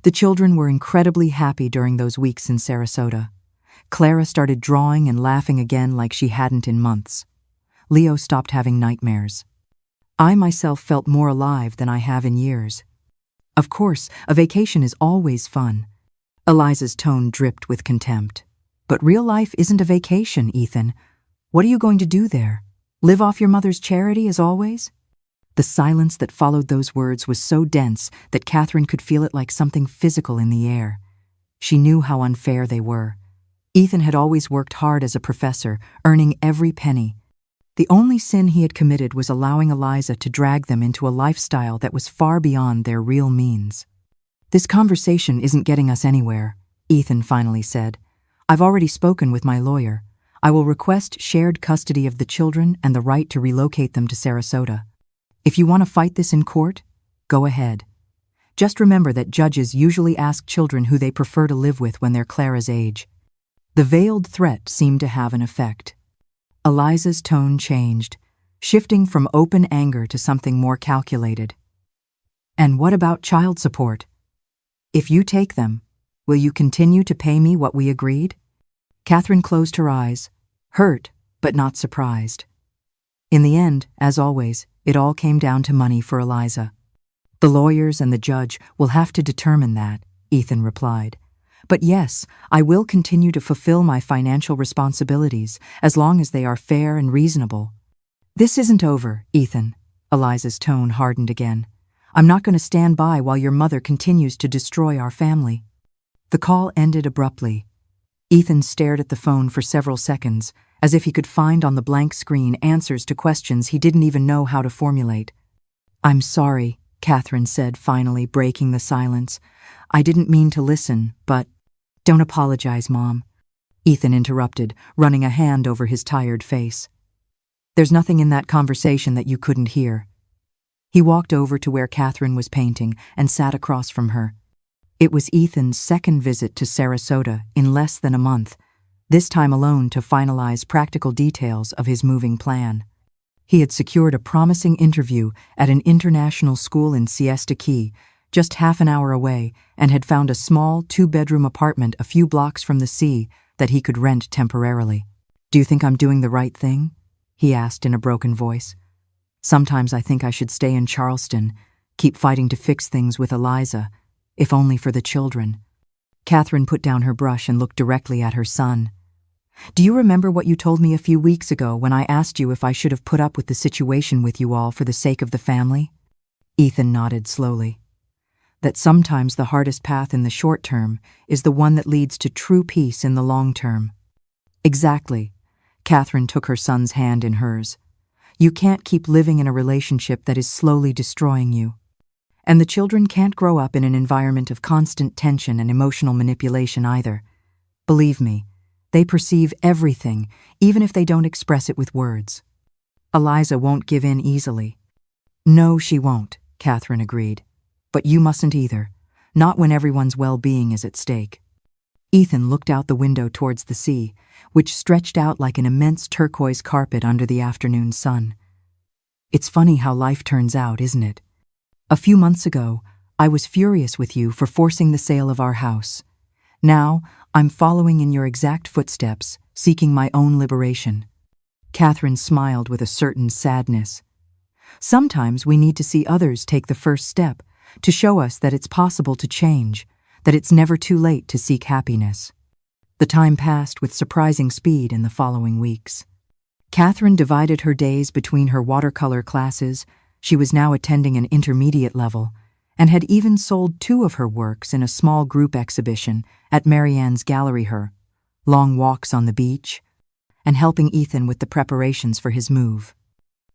The children were incredibly happy during those weeks in Sarasota. Clara started drawing and laughing again like she hadn't in months. Leo stopped having nightmares. I myself felt more alive than I have in years. Of course, a vacation is always fun. Eliza's tone dripped with contempt. "But real life isn't a vacation, Ethan. What are you going to do there? Live off your mother's charity as always?" The silence that followed those words was so dense that Catherine could feel it like something physical in the air. She knew how unfair they were. Ethan had always worked hard as a professor, earning every penny. The only sin he had committed was allowing Eliza to drag them into a lifestyle that was far beyond their real means. "This conversation isn't getting us anywhere," Ethan finally said. "I've already spoken with my lawyer. I will request shared custody of the children and the right to relocate them to Sarasota. If you want to fight this in court, go ahead. Just remember that judges usually ask children who they prefer to live with when they're Clara's age." The veiled threat seemed to have an effect. Eliza's tone changed, shifting from open anger to something more calculated. "And what about child support? If you take them, will you continue to pay me what we agreed?" Catherine closed her eyes, hurt but not surprised. In the end, as always, it all came down to money for Eliza. "The lawyers and the judge will have to determine that," Ethan replied. "But yes, I will continue to fulfill my financial responsibilities as long as they are fair and reasonable." "This isn't over, Ethan." Eliza's tone hardened again. "I'm not going to stand by while your mother continues to destroy our family." The call ended abruptly. Ethan stared at the phone for several seconds, as if he could find on the blank screen answers to questions he didn't even know how to formulate. "I'm sorry," Catherine said, finally breaking the silence. "I didn't mean to listen, but—" "Don't apologize, Mom," Ethan interrupted, running a hand over his tired face. "There's nothing in that conversation that you couldn't hear." He walked over to where Catherine was painting and sat across from her. It was Ethan's second visit to Sarasota in less than a month, this time alone to finalize practical details of his moving plan. He had secured a promising interview at an international school in Siesta Key, just half an hour away, and had found a small 2-bedroom apartment a few blocks from the sea that he could rent temporarily. "Do you think I'm doing the right thing?" he asked in a broken voice. "Sometimes I think I should stay in Charleston, keep fighting to fix things with Eliza, if only for the children." Catherine put down her brush and looked directly at her son. "Do you remember what you told me a few weeks ago when I asked you if I should have put up with the situation with you all for the sake of the family?" Ethan nodded slowly. "That sometimes the hardest path in the short term is the one that leads to true peace in the long term." "Exactly." Catherine took her son's hand in hers. "You can't keep living in a relationship that is slowly destroying you. And the children can't grow up in an environment of constant tension and emotional manipulation either. Believe me, they perceive everything, even if they don't express it with words. Eliza won't give in easily." "No, she won't," Catherine agreed. "But you mustn't either. not when everyone's well-being is at stake. Ethan looked out the window towards the sea, which stretched out like an immense turquoise carpet under the afternoon sun. It's funny how life turns out, isn't it? A few months ago, I was furious with you for forcing the sale of our house. Now, I'm following in your exact footsteps, seeking my own liberation. Catherine smiled with a certain sadness. Sometimes we need to see others take the first step to show us that it's possible to change, that it's never too late to seek happiness. The time passed with surprising speed in the following weeks. Catherine divided her days between her watercolor classes. She was now attending an intermediate level, and had even sold 2 of her works in a small group exhibition at Marianne's gallery. Her long walks on the beach, and helping Ethan with the preparations for his move.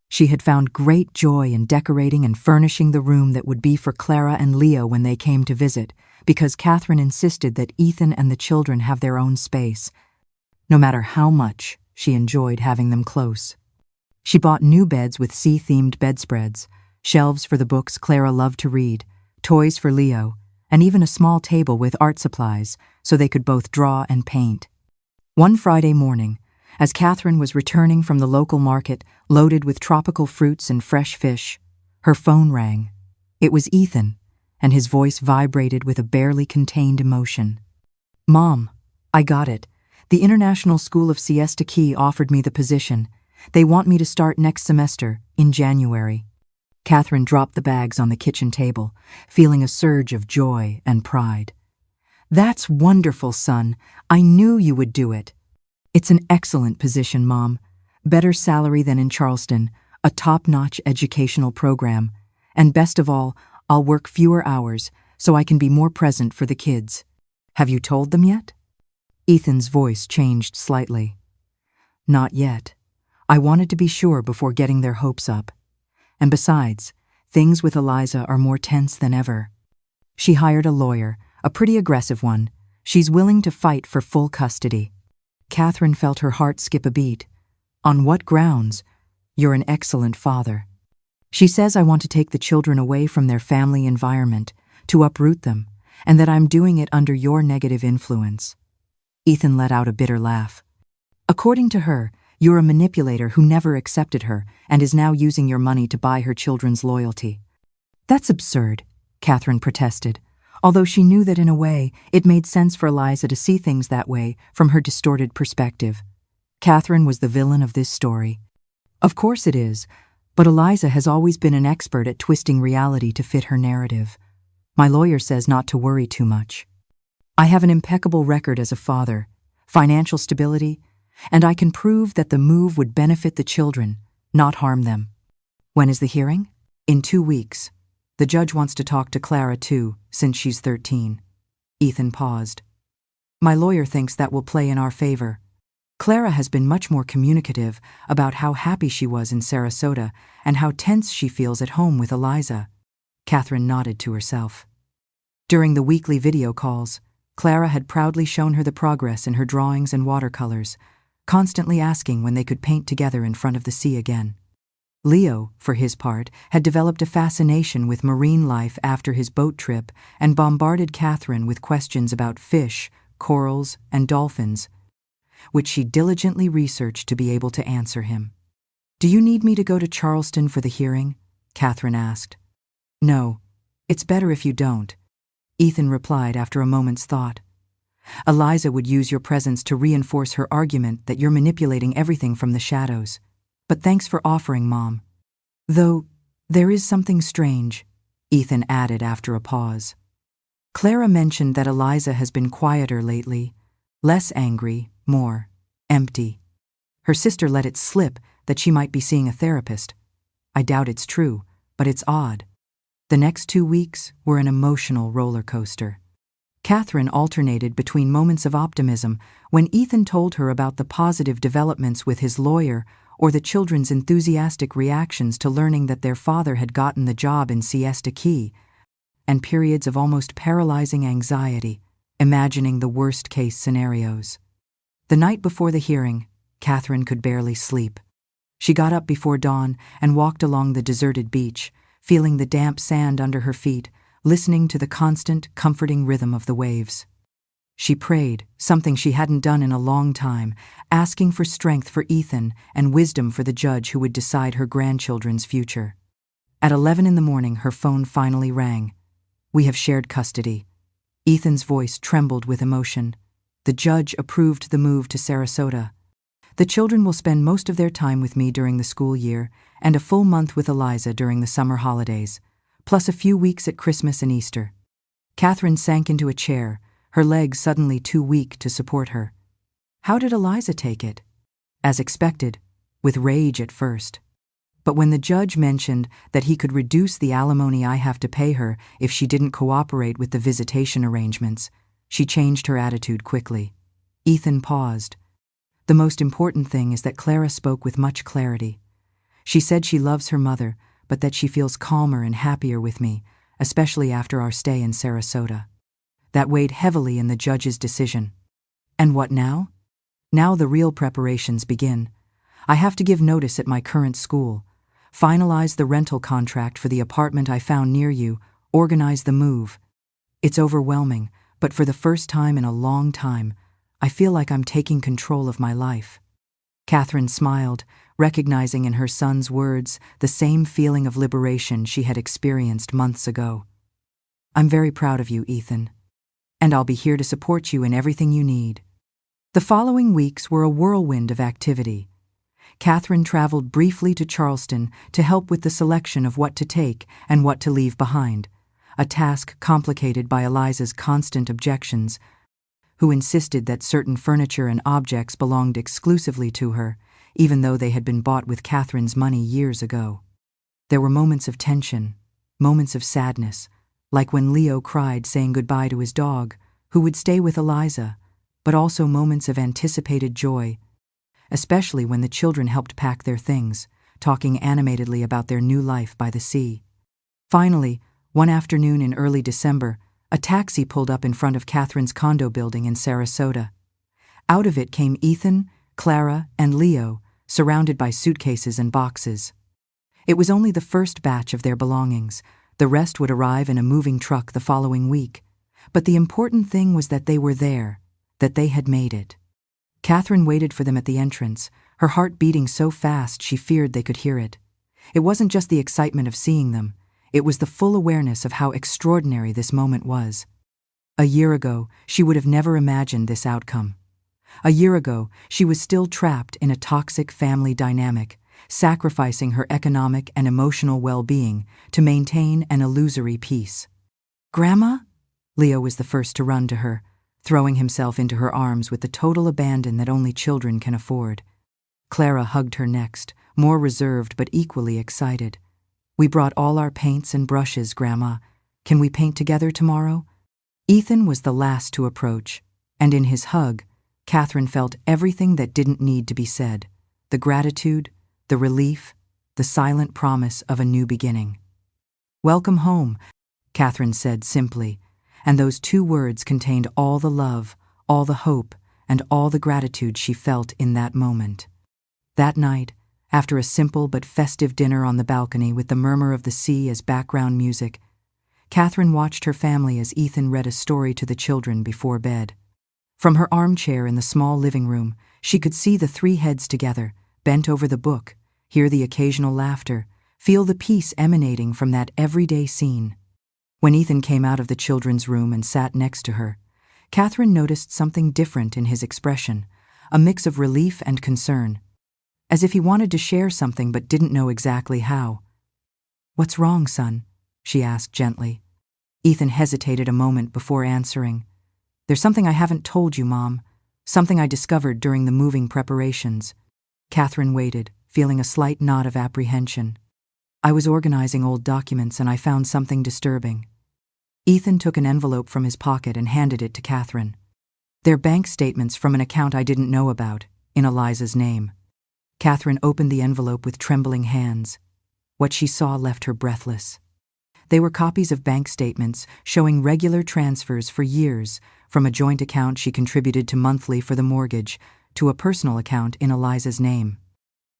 She had found great joy in decorating and furnishing the room that would be for Clara and Leo when they came to visit, because Catherine insisted that Ethan and the children have their own space, no matter how much she enjoyed having them close. She bought new beds with sea-themed bedspreads, shelves for the books Clara loved to read, toys for Leo, and even a small table with art supplies so they could both draw and paint. One Friday morning, as Catherine was returning from the local market loaded with tropical fruits and fresh fish, her phone rang. It was Ethan, and his voice vibrated with a barely contained emotion. "Mom, I got it. The International School of Siesta Key offered me the position. They want me to start next semester, in January." Catherine dropped the bags on the kitchen table, feeling a surge of joy and pride. "That's wonderful, son. I knew you would do it." "It's an excellent position, Mom. Better salary than in Charleston, a top-notch educational program, and best of all, I'll work fewer hours so I can be more present for the kids. Have you told them yet?" Ethan's voice changed slightly. "Not yet. I wanted to be sure before getting their hopes up. And besides, things with Eliza are more tense than ever. She hired a lawyer, a pretty aggressive one. She's willing to fight for full custody." Catherine felt her heart skip a beat. "On what grounds? You're an excellent father." "She says I want to take the children away from their family environment, to uproot them, and that I'm doing it under your negative influence." Ethan let out a bitter laugh. "According to her, you're a manipulator who never accepted her and is now using your money to buy her children's loyalty." "That's absurd," Catherine protested, although she knew that in a way it made sense for Eliza to see things that way from her distorted perspective. Catherine was the villain of this story. "Of course it is, but Eliza has always been an expert at twisting reality to fit her narrative. My lawyer says not to worry too much. I have an impeccable record as a father, financial stability, and I can prove that the move would benefit the children, not harm them." "When is the hearing?" "In 2 weeks. The judge wants to talk to Clara too, since she's 13. Ethan paused. "My lawyer thinks that will play in our favor. Clara has been much more communicative about how happy she was in Sarasota and how tense she feels at home with Eliza." Catherine nodded to herself. During the weekly video calls, Clara had proudly shown her the progress in her drawings and watercolors, constantly asking when they could paint together in front of the sea again. Leo, for his part, had developed a fascination with marine life after his boat trip and bombarded Catherine with questions about fish, corals, and dolphins, which she diligently researched to be able to answer him. "Do you need me to go to Charleston for the hearing?" Catherine asked. "No, it's better if you don't," Ethan replied after a moment's thought. "Eliza would use your presence to reinforce her argument that you're manipulating everything from the shadows. But thanks for offering, Mom. Though, there is something strange," Ethan added after a pause. "Clara mentioned that Eliza has been quieter lately, less angry, more empty. Her sister let it slip that she might be seeing a therapist. I doubt it's true, but it's odd. The next 2 weeks were an emotional roller coaster." Catherine alternated between moments of optimism when Ethan told her about the positive developments with his lawyer or the children's enthusiastic reactions to learning that their father had gotten the job in Siesta Key, and periods of almost paralyzing anxiety, imagining the worst-case scenarios. The night before the hearing, Catherine could barely sleep. She got up before dawn and walked along the deserted beach, feeling the damp sand under her feet, listening to the constant, comforting rhythm of the waves. She prayed, something she hadn't done in a long time, asking for strength for Ethan and wisdom for the judge who would decide her grandchildren's future. At 11 in the morning, her phone finally rang. "We have shared custody." Ethan's voice trembled with emotion. "The judge approved the move to Sarasota. The children will spend most of their time with me during the school year and a full month with Eliza during the summer holidays, plus a few weeks at Christmas and Easter." Catherine sank into a chair, her legs suddenly too weak to support her. How did Eliza take it? As expected, with rage at first. But when the judge mentioned that he could reduce the alimony I have to pay her if she didn't cooperate with the visitation arrangements, she changed her attitude quickly. Ethan paused. "The most important thing is that Clara spoke with much clarity. She said she loves her mother, but that she feels calmer and happier with me, especially after our stay in Sarasota." That weighed heavily in the judge's decision. And what now? Now the real preparations begin. I have to give notice at my current school, finalize the rental contract for the apartment I found near you, organize the move. It's overwhelming, but for the first time in a long time, I feel like I'm taking control of my life. Catherine smiled, recognizing in her son's words the same feeling of liberation she had experienced months ago. "I'm very proud of you, Ethan. And I'll be here to support you in everything you need." The following weeks were a whirlwind of activity. Catherine traveled briefly to Charleston to help with the selection of what to take and what to leave behind, a task complicated by Eliza's constant objections, who insisted that certain furniture and objects belonged exclusively to her, even though they had been bought with Catherine's money years ago. There were moments of tension, moments of sadness, like when Leo cried saying goodbye to his dog, who would stay with Eliza, but also moments of anticipated joy, especially when the children helped pack their things, talking animatedly about their new life by the sea. Finally, one afternoon in early December, a taxi pulled up in front of Catherine's condo building in Sarasota. Out of it came Ethan, Clara, and Leo, surrounded by suitcases and boxes. It was only the first batch of their belongings. The rest would arrive in a moving truck the following week. But the important thing was that they were there, that they had made it. Catherine waited for them at the entrance, her heart beating so fast she feared they could hear it. It wasn't just the excitement of seeing them, it was the full awareness of how extraordinary this moment was. A year ago, she would have never imagined this outcome. A year ago, she was still trapped in a toxic family dynamic, sacrificing her economic and emotional well-being to maintain an illusory peace. "Grandma?" Leo was the first to run to her, throwing himself into her arms with the total abandon that only children can afford. Clara hugged her next, more reserved but equally excited. "We brought all our paints and brushes, Grandma. Can we paint together tomorrow?" Ethan was the last to approach, and in his hug, Catherine felt everything that didn't need to be said: the gratitude, the relief, the silent promise of a new beginning. "Welcome home," Catherine said simply, and those two words contained all the love, all the hope, and all the gratitude she felt in that moment. That night, after a simple but festive dinner on the balcony with the murmur of the sea as background music, Catherine watched her family as Ethan read a story to the children before bed. From her armchair in the small living room, she could see the three heads together, bent over the book, hear the occasional laughter, feel the peace emanating from that everyday scene. When Ethan came out of the children's room and sat next to her, Catherine noticed something different in his expression, a mix of relief and concern, as if he wanted to share something but didn't know exactly how. "What's wrong, son?" she asked gently. Ethan hesitated a moment before answering. "There's something I haven't told you, Mom. Something I discovered during the moving preparations." Catherine waited, feeling a slight knot of apprehension. "I was organizing old documents and I found something disturbing." Ethan took an envelope from his pocket and handed it to Catherine. "They're bank statements from an account I didn't know about, in Eliza's name." Catherine opened the envelope with trembling hands. What she saw left her breathless. They were copies of bank statements showing regular transfers for years, from a joint account she contributed to monthly for the mortgage to a personal account in Eliza's name.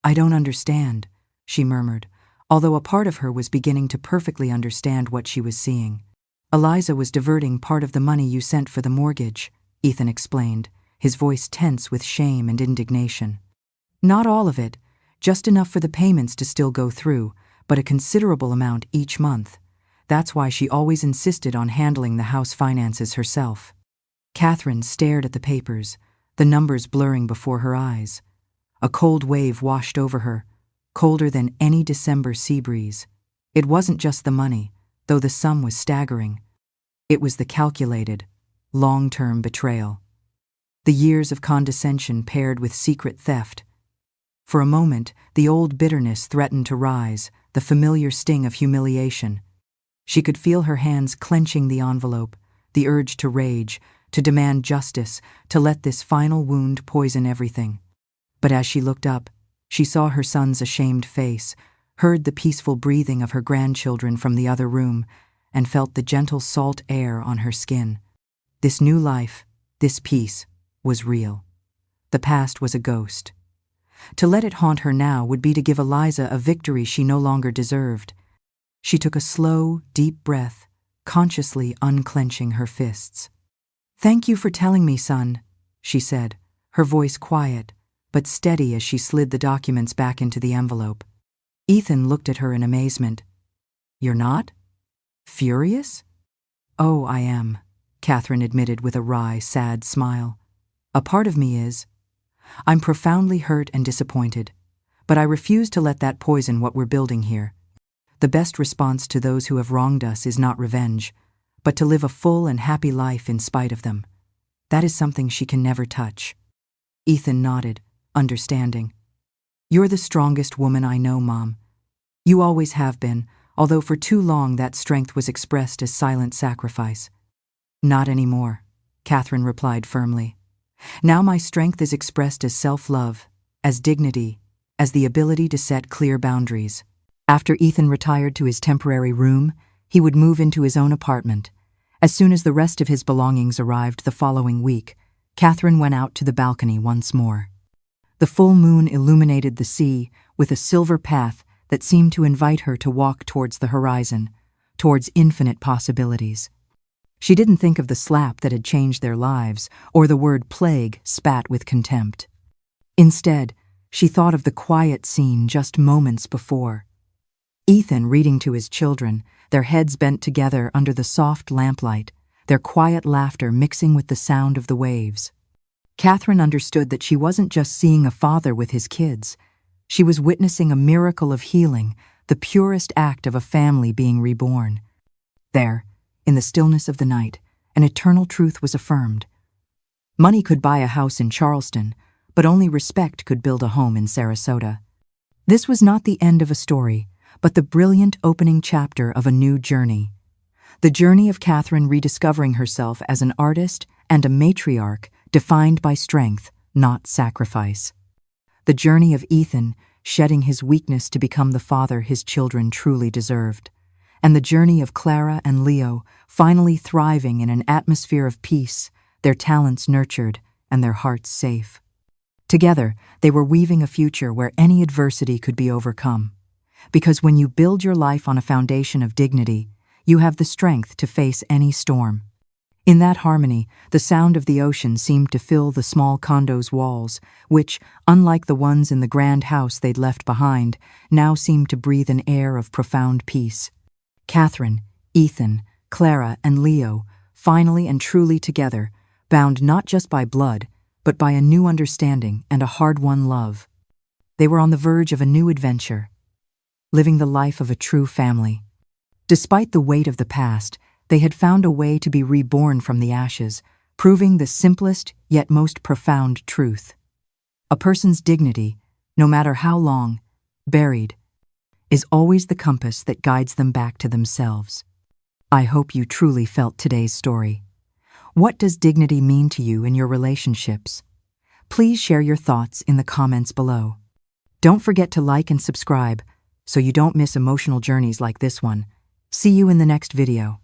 "I don't understand," she murmured, although a part of her was beginning to perfectly understand what she was seeing. Eliza was diverting part of the money you sent for the mortgage, Ethan explained, his voice tense with shame and indignation. Not all of it, just enough for the payments to still go through, but a considerable amount each month. That's why she always insisted on handling the house finances herself. Catherine stared at the papers, the numbers blurring before her eyes. A cold wave washed over her, colder than any December sea breeze. It wasn't just the money, though the sum was staggering. It was the calculated, long-term betrayal. The years of condescension paired with secret theft. For a moment, the old bitterness threatened to rise, the familiar sting of humiliation. She could feel her hands clenching the envelope, the urge to rage, to demand justice, to let this final wound poison everything. But as she looked up, she saw her son's ashamed face, heard the peaceful breathing of her grandchildren from the other room, and felt the gentle salt air on her skin. This new life, this peace, was real. The past was a ghost. To let it haunt her now would be to give Eliza a victory she no longer deserved. She took a slow, deep breath, consciously unclenching her fists. "Thank you for telling me, son," she said, her voice quiet, but steady as she slid the documents back into the envelope. Ethan looked at her in amazement. "You're not? Furious?" "Oh, I am," Catherine admitted with a wry, sad smile. "A part of me is. I'm profoundly hurt and disappointed, but I refuse to let that poison what we're building here. The best response to those who have wronged us is not revenge, but to live a full and happy life in spite of them. That is something she can never touch." Ethan nodded, understanding. "You're the strongest woman I know, Mom. You always have been, although for too long that strength was expressed as silent sacrifice." "Not anymore," Catherine replied firmly. "Now my strength is expressed as self-love, as dignity, as the ability to set clear boundaries." After Ethan retired to his temporary room, he would move into his own apartment. As soon as the rest of his belongings arrived the following week, Catherine went out to the balcony once more. The full moon illuminated the sea with a silver path that seemed to invite her to walk towards the horizon, towards infinite possibilities. She didn't think of the slap that had changed their lives, or the word plague spat with contempt. Instead, she thought of the quiet scene just moments before. Ethan reading to his children, their heads bent together under the soft lamplight, their quiet laughter mixing with the sound of the waves. Catherine understood that she wasn't just seeing a father with his kids. She was witnessing a miracle of healing, the purest act of a family being reborn. There, in the stillness of the night, an eternal truth was affirmed. Money could buy a house in Charleston, but only respect could build a home in Sarasota. This was not the end of a story, but the brilliant opening chapter of a new journey. The journey of Catherine rediscovering herself as an artist and a matriarch defined by strength, not sacrifice. The journey of Ethan shedding his weakness to become the father his children truly deserved. And the journey of Clara and Leo finally thriving in an atmosphere of peace, their talents nurtured and their hearts safe. Together, they were weaving a future where any adversity could be overcome. Because when you build your life on a foundation of dignity, you have the strength to face any storm. In that harmony, the sound of the ocean seemed to fill the small condo's walls, which, unlike the ones in the grand house they'd left behind, now seemed to breathe an air of profound peace. Catherine, Ethan, Clara, and Leo, finally and truly together, bound not just by blood, but by a new understanding and a hard-won love. They were on the verge of a new adventure, living the life of a true family. Despite the weight of the past, they had found a way to be reborn from the ashes, proving the simplest yet most profound truth. A person's dignity, no matter how long, buried, is always the compass that guides them back to themselves. I hope you truly felt today's story. What does dignity mean to you in your relationships? Please share your thoughts in the comments below. Don't forget to like and subscribe so you don't miss emotional journeys like this one. See you in the next video.